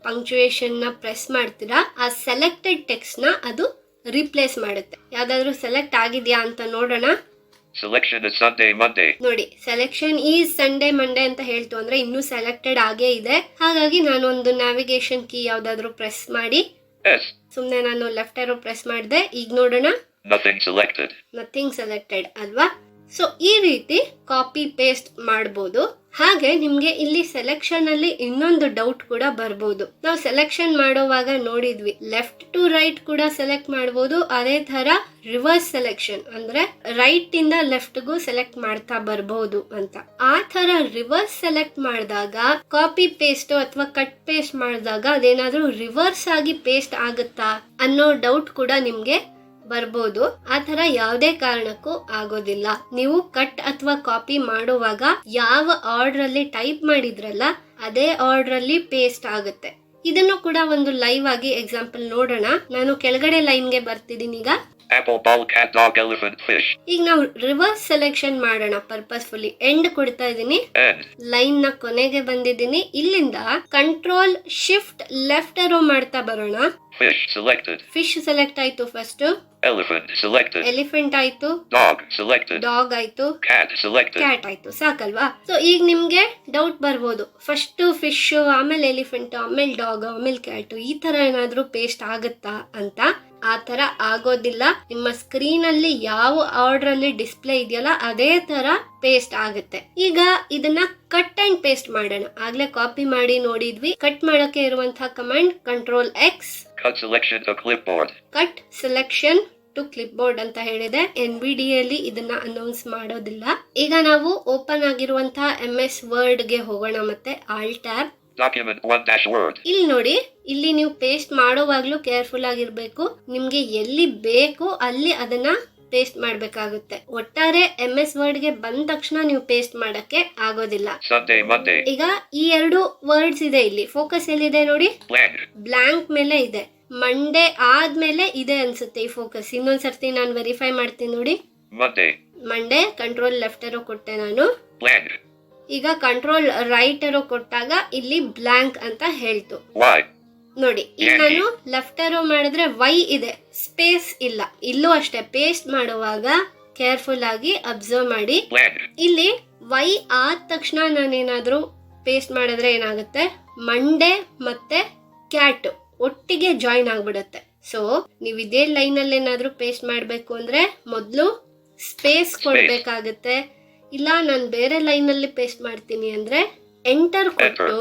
ಪಂಕ್ಚುಯೇಷನ್ ನ ಪ್ರೆಸ್ ಮಾಡ್ತೀರಾ ಆ ಸೆಲೆಕ್ಟೆಡ್ ಟೆಕ್ಸ್ಟ್ ನ ಅದು ರಿಪ್ಲೇಸ್ ಮಾಡುತ್ತೆ. ಯಾವ್ದಾದ್ರು ಸೆಲೆಕ್ಟ್ ಆಗಿದ್ಯಾ ಅಂತ ನೋಡೋಣ. Selection is Sunday, Monday. ನೋಡಿ, ಸೆಲೆಕ್ಷನ್ ಈಸ್ ಸಂಡೇ ಮಂಡೇ ಅಂತ ಹೇಳ್ತು, ಅಂದ್ರೆ ಇನ್ನೂ ಸೆಲೆಕ್ಟೆಡ್ ಆಗೇ ಇದೆ. ಹಾಗಾಗಿ ನಾನು ಒಂದು ನ್ಯಾವಿಗೇಷನ್ ಕೀ ಯಾವ್ದಾದ್ರು ಪ್ರೆಸ್ ಮಾಡಿ S. ಸುಮ್ನೆ ನಾನು ಲೆಫ್ಟ್ ಏರೋ ಪ್ರೆಸ್ ಮಾಡಿದೆ. ಈಗ ನೋಡೋಣ, Nothing selected. ನಥಿಂಗ್ ಸೆಲೆಕ್ಟೆಡ್ ಅಲ್ವಾ. ಸೊ ಈ ರೀತಿ ಕಾಪಿ ಪೇಸ್ಟ್ ಮಾಡಬಹುದು. ಹಾಗೆ ನಿಮ್ಗೆ ಇಲ್ಲಿ ಸೆಲೆಕ್ಷನ್ ಅಲ್ಲಿ ಇನ್ನೊಂದು ಡೌಟ್ ಕೂಡ ಬರ್ಬೋದು. ನಾವು ಸೆಲೆಕ್ಷನ್ ಮಾಡುವಾಗ ನೋಡಿದ್ವಿ, ಲೆಫ್ಟ್ ಟು ರೈಟ್ ಕೂಡ ಸೆಲೆಕ್ಟ್ ಮಾಡಬಹುದು. ಅದೇ ತರ ರಿವರ್ಸ್ ಸೆಲೆಕ್ಷನ್ ಅಂದ್ರೆ ರೈಟ್ ಇಂದ ಲೆಫ್ಟ್ ಗೂ ಸೆಲೆಕ್ಟ್ ಮಾಡ್ತಾ ಬರ್ಬಹುದು ಅಂತ. ಆ ತರ ರಿವರ್ಸ್ ಸೆಲೆಕ್ಟ್ ಮಾಡಿದಾಗ ಕಾಪಿ ಪೇಸ್ಟ್ ಅಥವಾ ಕಟ್ ಪೇಸ್ಟ್ ಮಾಡಿದಾಗ ಅದೇನಾದ್ರೂ ರಿವರ್ಸ್ ಆಗಿ ಪೇಸ್ಟ್ ಆಗುತ್ತಾ ಅನ್ನೋ ಡೌಟ್ ಕೂಡ ನಿಮ್ಗೆ ಬರ್ಬೋದು. ಆ ತರ ಯಾವುದೇ ಕಾರಣಕ್ಕೂ ಆಗೋದಿಲ್ಲ. ನೀವು ಕಟ್ ಅಥವಾ ಕಾಪಿ ಮಾಡುವಾಗ ಯಾವ ಆರ್ಡರ್ ಅಲ್ಲಿ ಟೈಪ್ ಮಾಡಿದ್ರಲ್ಲ ಅದೇ ಆರ್ಡರ್ ಅಲ್ಲಿ ಪೇಸ್ಟ್ ಆಗುತ್ತೆ. ಇದನ್ನು ಕೂಡ ಒಂದು ಲೈವ್ ಆಗಿ ಎಕ್ಸಾಂಪಲ್ ನೋಡೋಣ. ನಾನು ಕೆಳಗಡೆ ಲೈನ್ಗೆ ಬರ್ತಿದ್ದೀನಿ. ಈಗ Apple, ball, cat, dog, elephant, fish. ಈಗ ನಾವು ರಿವರ್ಸ್ ಸೆಲೆಕ್ಷನ್ ಮಾಡೋಣ. ಪರ್ಪಸ್ಫುಲಿ ಎಂಡ್ ಕೊಡ್ತಾ ಇದ್ದೀನಿ. End. ಲೈನ್ ನ ಕೊನೆಗೆ ಬಂದಿದ್ದೀನಿ. ಇಲ್ಲಿಂದ ಕಂಟ್ರೋಲ್ ಶಿಫ್ಟ್ ಲೆಫ್ಟ್ ಏರೋ ಮಾಡ್ತಾ ಬರೋಣ. Fish selected. ಫಿಶ್ ಸೆಲೆಕ್ಟ್ ಆಯ್ತು ಫಸ್ಟ್. Elephant selected. ಎಲಿಫೆಂಟ್ ಆಯ್ತು. Dog selected. ಡಾಗ್ ಆಯ್ತು. Cat selected. ಕ್ಯಾಟ್ ಆಯ್ತು. ಸಾಕಲ್ವಾ? ಸೊ ಈಗ ನಿಮ್ಗೆ ಡೌಟ್ ಬರ್ಬೋದು, ಫಸ್ಟ್ ಫಿಶ್, ಆಮೇಲೆ ಎಲಿಫೆಂಟ್, ಆಮೇಲೆ ಡಾಗ್, ಆಮೇಲೆ ಕ್ಯಾಟ್, ಈ ತರ ಏನಾದ್ರೂ ಪೇಸ್ಟ್ ಆಗುತ್ತಾ ಅಂತ. ಆ ತರ ಆಗೋದಿಲ್ಲ. ನಿಮ್ಮ ಸ್ಕ್ರೀನ್ ಅಲ್ಲಿ ಯಾವ ಆರ್ಡರ್ ಅಲ್ಲಿ ಡಿಸ್ಪ್ಲೇ ಇದೆಯಲ್ಲ ಅದೇ ತರ ಪೇಸ್ಟ್ ಆಗುತ್ತೆ. ಈಗ ಇದನ್ನ ಕಟ್ ಅಂಡ್ ಪೇಸ್ಟ್ ಮಾಡೋಣ. ಆಗ್ಲೇ ಕಾಪಿ ಮಾಡಿ ನೋಡಿದ್ವಿ. ಕಟ್ ಮಾಡಕ್ಕೆ ಇರುವಂತಹ command control X. Cut selection to clipboard. Cut selection to clipboard ಅಂತ ಹೇಳಿದೆ. NVDA ಅಲ್ಲಿ ಇದನ್ನ ಅನೌನ್ಸ್ ಮಾಡೋದಿಲ್ಲ. ಈಗ ನಾವು ಓಪನ್ ಆಗಿರುವಂತಹ MS ವರ್ಡ್ ಗೆ ಹೋಗೋಣ. ಮತ್ತೆ ಆಲ್ಟ್ ಟ್ಯಾಬ್. Document 1-Word. ಇಲ್ಲಿ ನೋಡಿ, ಇಲ್ಲಿ ನೀವು ಪೇಸ್ಟ್ ಮಾಡುವಾಗ್ಲೂ ಕೇರ್ಫುಲ್ ಆಗಿರ್ಬೇಕು. ನಿಮ್ಗೆ ಎಲ್ಲಿ ಬೇಕು ಅಲ್ಲಿ ಅದನ್ನ ಪೇಸ್ಟ್ ಮಾಡ್ಬೇಕಾಗುತ್ತೆ. ಒಟ್ಟಾರೆ MS ವರ್ಡ್ ಗೆ ಬಂದ ತಕ್ಷಣ ನೀವು ಪೇಸ್ಟ್ ಮಾಡಕ್ಕೆ ಆಗೋದಿಲ್ಲ. Sunday, Monday. ಈಗ ಈ ಎರಡು ವರ್ಡ್ಸ್ ಇದೆ. ಇಲ್ಲಿ ಫೋಕಸ್ ಎಲ್ಲಿದೆ ನೋಡಿ, Blank. ಬ್ಲಾಂಕ್ ಮೇಲೆ ಇದೆ. ಮಂಡೇ ಆದ್ಮೇಲೆ ಇದೆ ಅನ್ಸುತ್ತೆ ಈ ಫೋಕಸ್. ಇನ್ನೊಂದ್ಸರ್ತಿ ನಾನು ವೆರಿಫೈ ಮಾಡ್ತೀನಿ ನೋಡಿ. Monday. Monday control left arrow ಕೊಟ್ಟೆ ನಾನು. Blank. ಈಗ ಕಂಟ್ರೋಲ್ ರೈಟ್ ಏರೋ ಕೊಟ್ಟಾಗ ಇಲ್ಲಿ ಬ್ಲಾಂಕ್ ಅಂತ ಹೇಳ್ತು. Y. ನೋಡಿ, ಈಗ ನಾನು ಲೆಫ್ಟ್ ಏರೋ ಮಾಡಿದ್ರೆ ವೈ ಇದೆ, ಸ್ಪೇಸ್ ಇಲ್ಲ. ಇಲ್ಲೂ ಅಷ್ಟೇ, ಪೇಸ್ಟ್ ಮಾಡುವಾಗ ಕೇರ್ಫುಲ್ ಆಗಿ ಅಬ್ಸರ್ವ್ ಮಾಡಿ. Blank. ಇಲ್ಲಿ ವೈ ಆದ ತಕ್ಷಣ ನಾನೇನಾದ್ರೂ ಪೇಸ್ಟ್ ಮಾಡಿದ್ರೆ ಏನಾಗುತ್ತೆ, ಮಂಡೇ ಮತ್ತೆ ಕ್ಯಾಟ್ ಒಟ್ಟಿಗೆ ಜಾಯಿನ್ ಆಗ್ಬಿಡುತ್ತೆ. ಸೊ ನೀವು ಇದೇ ಲೈನ್ ಅಲ್ಲಿ ಏನಾದ್ರೂ ಪೇಸ್ಟ್ ಮಾಡ್ಬೇಕು ಅಂದ್ರೆ ಮೊದ್ಲು ಸ್ಪೇಸ್ ಕೊಡ್ಬೇಕಾಗುತ್ತೆ. ಇಲ್ಲ ನಾನು ಬೇರೆ ಲೈನ್ ಅಲ್ಲಿ ಪೇಸ್ಟ್ ಮಾಡ್ತೀನಿ ಅಂದ್ರೆ ಎಂಟರ್ ಕೊಟ್ಟು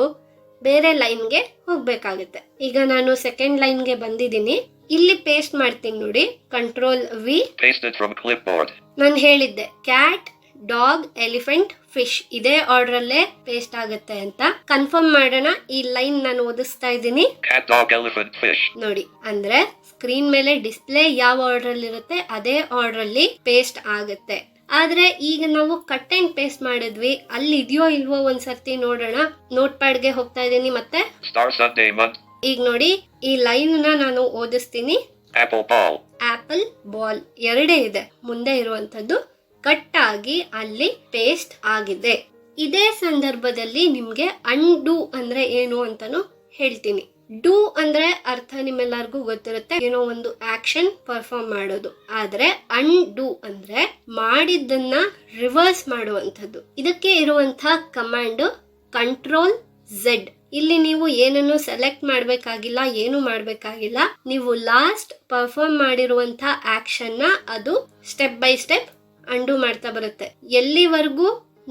ಬೇರೆ ಲೈನ್ಗೆ ಹೋಗ್ಬೇಕಾಗುತ್ತೆ. ಈಗ ನಾನು ಸೆಕೆಂಡ್ ಲೈನ್ಗೆ ಬಂದಿದ್ದೀನಿ. ಇಲ್ಲಿ ಪೇಸ್ಟ್ ಮಾಡ್ತೀನಿ ನೋಡಿ, control V. Pasted from clipboard. ನಾನು ಹೇಳಿದ್ದೆ ಕ್ಯಾಟ್, ಡಾಗ್, ಎಲಿಫೆಂಟ್, ಫಿಶ್ ಇದೇ ಆರ್ಡರ್ ಅಲ್ಲೇ ಪೇಸ್ಟ್ ಆಗುತ್ತೆ ಅಂತ. ಕನ್ಫರ್ಮ್ ಮಾಡೋಣ. ಈ ಲೈನ್ ನಾನು ಓದಿಸ್ತಾ ಇದ್ದೀನಿ. Cat, dog, elephant, fish. ನೋಡಿ, ಅಂದ್ರೆ ಸ್ಕ್ರೀನ್ ಮೇಲೆ ಡಿಸ್ಪ್ಲೇ ಯಾವ ಆರ್ಡರ್ ಅಲ್ಲಿ ಇರುತ್ತೆ ಅದೇ ಆರ್ಡರ್ ಅಲ್ಲಿ ಪೇಸ್ಟ್ ಆಗುತ್ತೆ. ಆದ್ರೆ ಈಗ ನಾವು ಕಟ್ ಅಂಡ್ ಪೇಸ್ಟ್ ಮಾಡಿದ್ವಿ, ಅಲ್ಲಿ ಇದೆಯೋ ಇಲ್ವೋ ಒಂದ್ಸರ್ತಿ ನೋಡೋಣ. ನೋಟ್ ಪ್ಯಾಡ್ ಗೆ ಹೋಗ್ತಾ ಇದ್ದೀನಿ. ಮತ್ತೆ Star Sunday, Monday. ಈಗ ನೋಡಿ, ಈ ಲೈನ್ ನಾನು ಓದಿಸ್ತೀನಿ. Apple, ball. ಆಪಲ್, ಬಾಲ್ ಎರಡೇ ಇದೆ ಮುಂದೆ ಇರುವಂತದ್ದು. ಕಟ್ ಆಗಿ ಅಲ್ಲಿ ಪೇಸ್ಟ್ ಆಗಿದೆ. ಇದೇ ಸಂದರ್ಭದಲ್ಲಿ ನಿಮ್ಗೆ ಅಂಡು ಅಂದ್ರೆ ಏನು ಅಂತಾನು ಹೇಳ್ತೀನಿ. ಡೂ ಅಂದ್ರೆ ಅರ್ಥ ನಿಮ್ಮೆಲ್ಲರಿಗೂ ಗೊತ್ತಿರುತ್ತೆ, ಏನೋ ಒಂದು ಆಕ್ಷನ್ ಪರ್ಫಾರ್ಮ್ ಮಾಡೋದು. ಆದ್ರೆ ಅನ್ಡೂ ಅಂದ್ರೆ ಮಾಡಿದ್ದನ್ನ ರಿವರ್ಸ್ ಮಾಡುವಂಥದ್ದು. ಇದಕ್ಕೆ ಇರುವಂತಹ ಕಮಾಂಡ್ ಕಂಟ್ರೋಲ್ ಝೆಡ್. ಇಲ್ಲಿ ನೀವು ಏನನ್ನು ಸೆಲೆಕ್ಟ್ ಮಾಡ್ಬೇಕಾಗಿಲ್ಲ, ಏನು ಮಾಡ್ಬೇಕಾಗಿಲ್ಲ. ನೀವು ಲಾಸ್ಟ್ ಪರ್ಫಾರ್ಮ್ ಮಾಡಿರುವಂತಹ ಆಕ್ಷನ್ ನ ಅದು ಸ್ಟೆಪ್ ಬೈ ಸ್ಟೆಪ್ ಅಂಡು ಮಾಡ್ತಾ ಬರುತ್ತೆ. ಎಲ್ಲಿವರೆಗೂ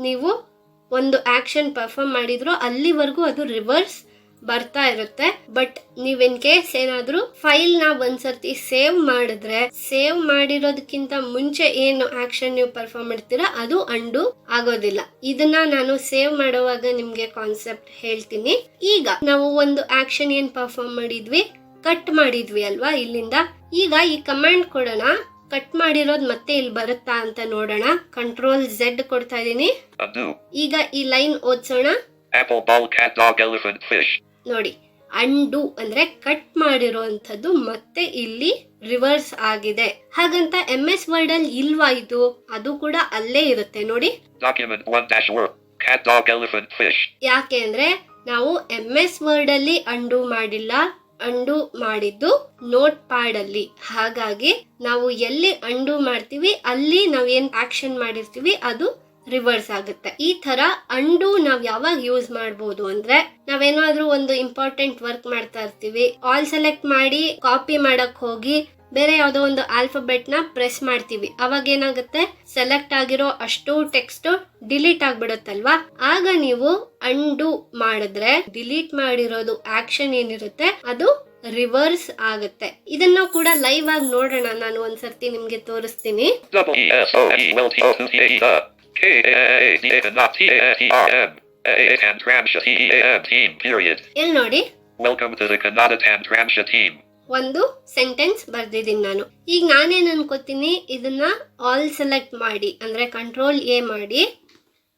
ನೀವು ಒಂದು ಆಕ್ಷನ್ ಪರ್ಫಾರ್ಮ್ ಮಾಡಿದ್ರೋ ಅಲ್ಲಿವರೆಗೂ ಅದು ರಿವರ್ಸ್ ಬರ್ತಾ ಇರುತ್ತೆ. ಬಟ್ ನೀವ್ ಇನ್ ಕೇಸ್ ಏನಾದ್ರೂ ಫೈಲ್ ನ ಒಂದ್ಸರ್ತಿ ಸೇವ್ ಮಾಡಿದ್ರೆ, ಸೇವ್ ಮಾಡಿರೋದಕ್ಕಿಂತ ಮುಂಚೆ ಏನು ಆಕ್ಷನ್ ನೀವು ಪರ್ಫಾರ್ಮ್ ಮಾಡ್ತೀರಾ ಅದು ಅಂಡು ಆಗೋದಿಲ್ಲ. ಇದನ್ನ ನಾನು ಸೇವ್ ಮಾಡುವಾಗ ನಿಮ್ಗೆ ಕಾನ್ಸೆಪ್ಟ್ ಹೇಳ್ತೀನಿ. ಈಗ ನಾವು ಒಂದು ಆಕ್ಷನ್ ಏನ್ ಪರ್ಫಾರ್ಮ್ ಮಾಡಿದ್ವಿ, ಕಟ್ ಮಾಡಿದ್ವಿ ಅಲ್ವಾ ಇಲ್ಲಿಂದ. ಈಗ ಈ ಕಮಾಂಡ್ ಕೊಡೋಣ, ಕಟ್ ಮಾಡಿರೋದ್ ಮತ್ತೆ ಇಲ್ಲಿ ಬರುತ್ತಾ ಅಂತ ನೋಡೋಣ. ಕಂಟ್ರೋಲ್ ಝೆಡ್ ಕೊಡ್ತಾ ಇದೀನಿ. ಈಗ ಈ line ಓದ್ಸೋಣ. Apple, ball, cat, dog, elephant, fish. ನೋಡಿ, ಅಂಡು ಅಂದ್ರೆ ಕಟ್ ಮಾಡಿರುವಂತದ್ದು ಮತ್ತೆ ಇಲ್ಲಿ ರಿವರ್ಸ್ ಆಗಿದೆ. ಹಾಗಂತ MS ವರ್ಡ್ ಅಲ್ಲಿ ಇಲ್ವಾ ಇದು? ಅದು ಕೂಡ ಅಲ್ಲೇ ಇರುತ್ತೆ ನೋಡಿ. Document 1-work, cat, dog, elephant, fish. ಯಾಕೆ ಅಂದ್ರೆ ನಾವು MS ವರ್ಡ್ ಅಲ್ಲಿ ಅಂಡು ಮಾಡಿಲ್ಲ, ಅಂಡು ಮಾಡಿದ್ದು ನೋಟ್ ಪ್ಯಾಡ್ ಅಲ್ಲಿ. ಹಾಗಾಗಿ ನಾವು ಎಲ್ಲಿ ಅಂಡು ಮಾಡ್ತೀವಿ ಅಲ್ಲಿ ನಾವ್ ಏನ್ ಆಕ್ಷನ್ ಮಾಡಿರ್ತೀವಿ ಅದು ರಿವರ್ಸ್ ಆಗುತ್ತೆ. ಈ ತರ ಅಂಡು ನಾವ್ ಯಾವಾಗ ಯೂಸ್ ಮಾಡಬಹುದು ಅಂದ್ರೆ, ನಾವೇನಾದ್ರೂ ಒಂದು ಇಂಪಾರ್ಟೆಂಟ್ ವರ್ಕ್ ಮಾಡ್ತಾ ಇರ್ತೀವಿ, ಆಲ್ ಸೆಲೆಕ್ಟ್ ಮಾಡಿ ಕಾಪಿ ಮಾಡಕ್ ಹೋಗಿ ಬೇರೆ ಯಾವ್ದೋ ಒಂದು ಆಲ್ಫಾಬೆಟ್ ನ ಪ್ರೆಸ್ ಮಾಡ್ತೀವಿ. ಅವಾಗ ಏನಾಗುತ್ತೆ, ಸೆಲೆಕ್ಟ್ ಆಗಿರೋ ಅಷ್ಟು ಟೆಕ್ಸ್ಟ್ ಡಿಲೀಟ್ ಆಗ್ಬಿಡುತ್ತಲ್ವಾ. ಆಗ ನೀವು ಅಂಡು ಮಾಡಿದ್ರೆ ಡಿಲೀಟ್ ಮಾಡಿರೋದು ಆಕ್ಷನ್ ಏನಿರುತ್ತೆ ಅದು ರಿವರ್ಸ್ ಆಗುತ್ತೆ. ಇದನ್ನ ಕೂಡ ಲೈವ್ ಆಗಿ ನೋಡೋಣ, ನಾನು ಒಂದ್ಸರ್ತಿ ನಿಮ್ಗೆ ತೋರಿಸ್ತೀನಿ. ಇಲ್ಲಿ ನೋಡಿ, ವೆಲ್ಕಮ್ ಟು ದಿ ಕನ್ನಡ ತಂತ್ರಾಂಶ ಟೀಮ್. ಒಂದು ಸೆಂಟೆನ್ಸ್ ಬರ್ದಿದ್ದೀನಿ ನಾನು. ಈಗ ನಾನೇನ್ ಅನ್ಕೋತೀನಿ, ಇದನ್ನ ಆಲ್ ಸೆಲೆಕ್ಟ್ ಮಾಡಿ ಅಂದ್ರೆ ಕಂಟ್ರೋಲ್ ಎ ಮಾಡಿ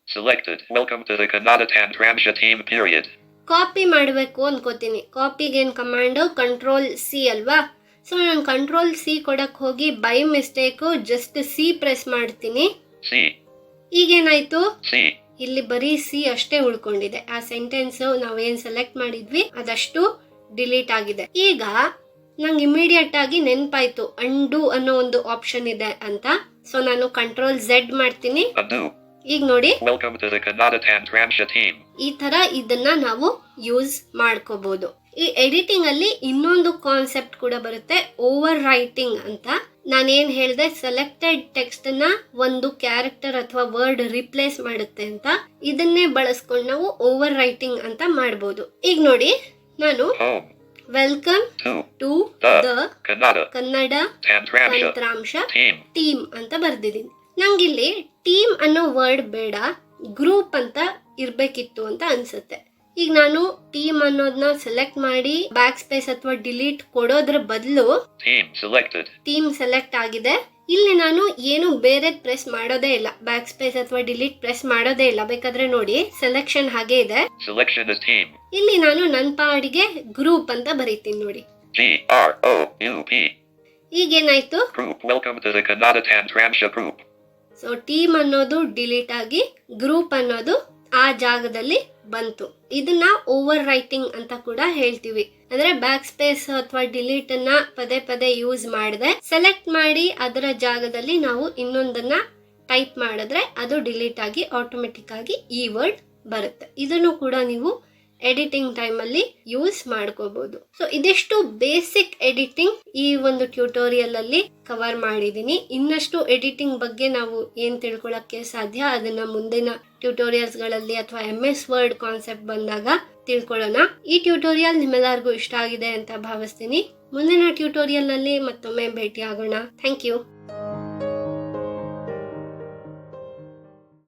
Selected. Welcome to the Kannada Tantransha team. Period. Copy ಮಾಡಬೇಕು ಅನ್ಕೋತೀನಿ. ಕಾಪಿಗೆ ಏನ್ ಕಮಾಂಡ್ ಕಂಟ್ರೋಲ್ ಸಿ ಅಲ್ವಾ. ಸೊ ನಾನು ಕಂಟ್ರೋಲ್ ಸಿ ಕೊಡಕ್ ಹೋಗಿ by mistake just C press ಮಾಡ್ತೀನಿ. ಈಗೇನಾಯ್ತು, ಇಲ್ಲಿ ಬರೀ ಸಿ ಅಷ್ಟೇ ಉಳ್ಕೊಂಡಿದೆ. ಆ ಸೆಂಟೆನ್ಸ್ ನಾವೇನ್ ಸೆಲೆಕ್ಟ್ ಮಾಡಿದ್ವಿ ಅದಷ್ಟು ಡಿಲೀಟ್ ಆಗಿದೆ. ಈಗ ನಂಗೆ ಇಮಿಡಿಯೇಟ್ ಆಗಿ ನೆನಪಾಯ್ತು ಅಂಡು ಅನ್ನೋ ಒಂದು ಆಪ್ಷನ್ ಇದೆ ಅಂತ. ಸೊ ನಾನು ಕಂಟ್ರೋಲ್ ಝೆಡ್ ಮಾಡ್ತೀನಿ. ಈಗ ನೋಡಿ, ಈ ತರ ಇದನ್ನ ನಾವು ಯೂಸ್ ಮಾಡ್ಕೋಬಹುದು. ಈ ಎಡಿಟಿಂಗ್ ಅಲ್ಲಿ ಇನ್ನೊಂದು ಕಾನ್ಸೆಪ್ಟ್ ಕೂಡ ಬರುತ್ತೆ, ಓವರ್ ರೈಟಿಂಗ್ ಅಂತ. ನಾನೇನ್ ಹೇಳ್ದೆ, ಸೆಲೆಕ್ಟೆಡ್ ಟೆಕ್ಸ್ಟ್ ನ ಒಂದು ಕ್ಯಾರೆಕ್ಟರ್ ಅಥವಾ ವರ್ಡ್ ರಿಪ್ಲೇಸ್ ಮಾಡುತ್ತೆ ಅಂತ. ಇದನ್ನೇ ಬಳಸ್ಕೊಂಡು ನಾವು ಓವರ್ ರೈಟಿಂಗ್ ಅಂತ ಮಾಡ್ಬೋದು. ಈಗ ನೋಡಿ, ನಾನು ವೆಲ್ಕಮ್ ಟು ದ ಕನ್ನಡ ತಂತ್ರಾಂಶ ಟೀಮ್ ಅಂತ ಬರ್ದಿದ್ದೀನಿ. ನಂಗಿಲ್ಲಿ ಟೀಮ್ ಅನ್ನೋ ವರ್ಡ್ ಬೇಡ, ಗ್ರೂಪ್ ಅಂತ ಇರ್ಬೇಕಿತ್ತು ಅಂತ ಅನ್ಸುತ್ತೆ. ಈಗ ನಾನು ಟೀಮ್ ಅನ್ನೋದನ್ನ ಸೆಲೆಕ್ಟ್ ಮಾಡಿ ಬ್ಯಾಕ್ ಸ್ಪೇಸ್ ಅಥವಾ ಡಿಲೀಟ್ ಕೊಡೋದ್ರ ಬದಲು ಟೀಮ್ ಸೆಲೆಕ್ಟ್ ಆಗಿದೆ. ಇಲ್ಲಿ ನಾನು ಏನು ಬೇರೆ ಪ್ರೆಸ್ ಮಾಡೋದೇ ಇಲ್ಲ, ಬ್ಯಾಕ್ ಸ್ಪೇಸ್ ಅಥವಾ ಡಿಲೀಟ್ ಪ್ರೆಸ್ ಮಾಡೋದೇ ಇಲ್ಲ. ಬೇಕಾದ್ರೆ ನೋಡಿ, ಸೆಲೆಕ್ಷನ್ ಹಾಗೆ ಇದೆ. ಇಲ್ಲಿ ನಾನು ನನ್ನ ಪಾಡಿಗೆ ಗ್ರೂಪ್ ಅಂತ ಬರೀತೀನಿ ನೋಡಿ. ಈಗೇನಾಯ್ತು, ಸೊ ಟೀಮ್ ಅನ್ನೋದು ಡಿಲೀಟ್ ಆಗಿ ಗ್ರೂಪ್ ಅನ್ನೋದು ಆ ಜಾಗದಲ್ಲಿ ಬಂತು. ಇದನ್ನ ಓವರ್ ರೈಟಿಂಗ್ ಅಂತ ಕೂಡ ಹೇಳ್ತೀವಿ. ಅಂದ್ರೆ ಬ್ಯಾಕ್ ಸ್ಪೇಸ್ ಅಥವಾ ಡಿಲೀಟ್ ಅನ್ನ ಪದೇ ಪದೇ ಯೂಸ್ ಮಾಡದೆ ಸೆಲೆಕ್ಟ್ ಮಾಡಿ ಅದರ ಜಾಗದಲ್ಲಿ ನಾವು ಇನ್ನೊಂದನ್ನ ಟೈಪ್ ಮಾಡಿದ್ರೆ ಅದು ಡಿಲೀಟ್ ಆಗಿ ಆಟೋಮೆಟಿಕ್ ಆಗಿ ಈ ವರ್ಡ್ ಬರುತ್ತೆ. ಇದನ್ನು ಕೂಡ ನೀವು ಎಡಿಟಿಂಗ್ ಟೈಮ್ ಅಲ್ಲಿ ಯೂಸ್ ಮಾಡ್ಕೋಬಹುದು. ಸೊ ಇದಿಷ್ಟು ಬೇಸಿಕ್ ಎಡಿಟಿಂಗ್ ಈ ಒಂದು ಟ್ಯುಟೋರಿಯಲ್ ಅಲ್ಲಿ ಕವರ್ ಮಾಡಿದೀನಿ. ಇನ್ನಷ್ಟು ಎಡಿಟಿಂಗ್ ಬಗ್ಗೆ ನಾವು ಏನ್ ತಿಳ್ಕೊಳಕ್ಕೆ ಸಾಧ್ಯ ಅದನ್ನ ಮುಂದಿನ ಟ್ಯುಟೋರಿಯಲ್ಸ್ ಗಳಲ್ಲಿ ಅಥವಾ MS ವರ್ಡ್ ಕಾನ್ಸೆಪ್ಟ್ ಬಂದಾಗ ತಿಳ್ಕೊಳ್ಳೋಣ. ಈ ಟ್ಯುಟೋರಿಯಲ್ ನಿಮ್ಮೆಲ್ಲರಿಗೂ ಇಷ್ಟ ಆಗಿದೆ ಅಂತ ಭಾವಿಸ್ತೀನಿ. ಮುಂದಿನ ಟ್ಯುಟೋರಿಯಲ್ ನಲ್ಲಿ ಮತ್ತೊಮ್ಮೆ ಭೇಟಿ ಆಗೋಣ. Thank you.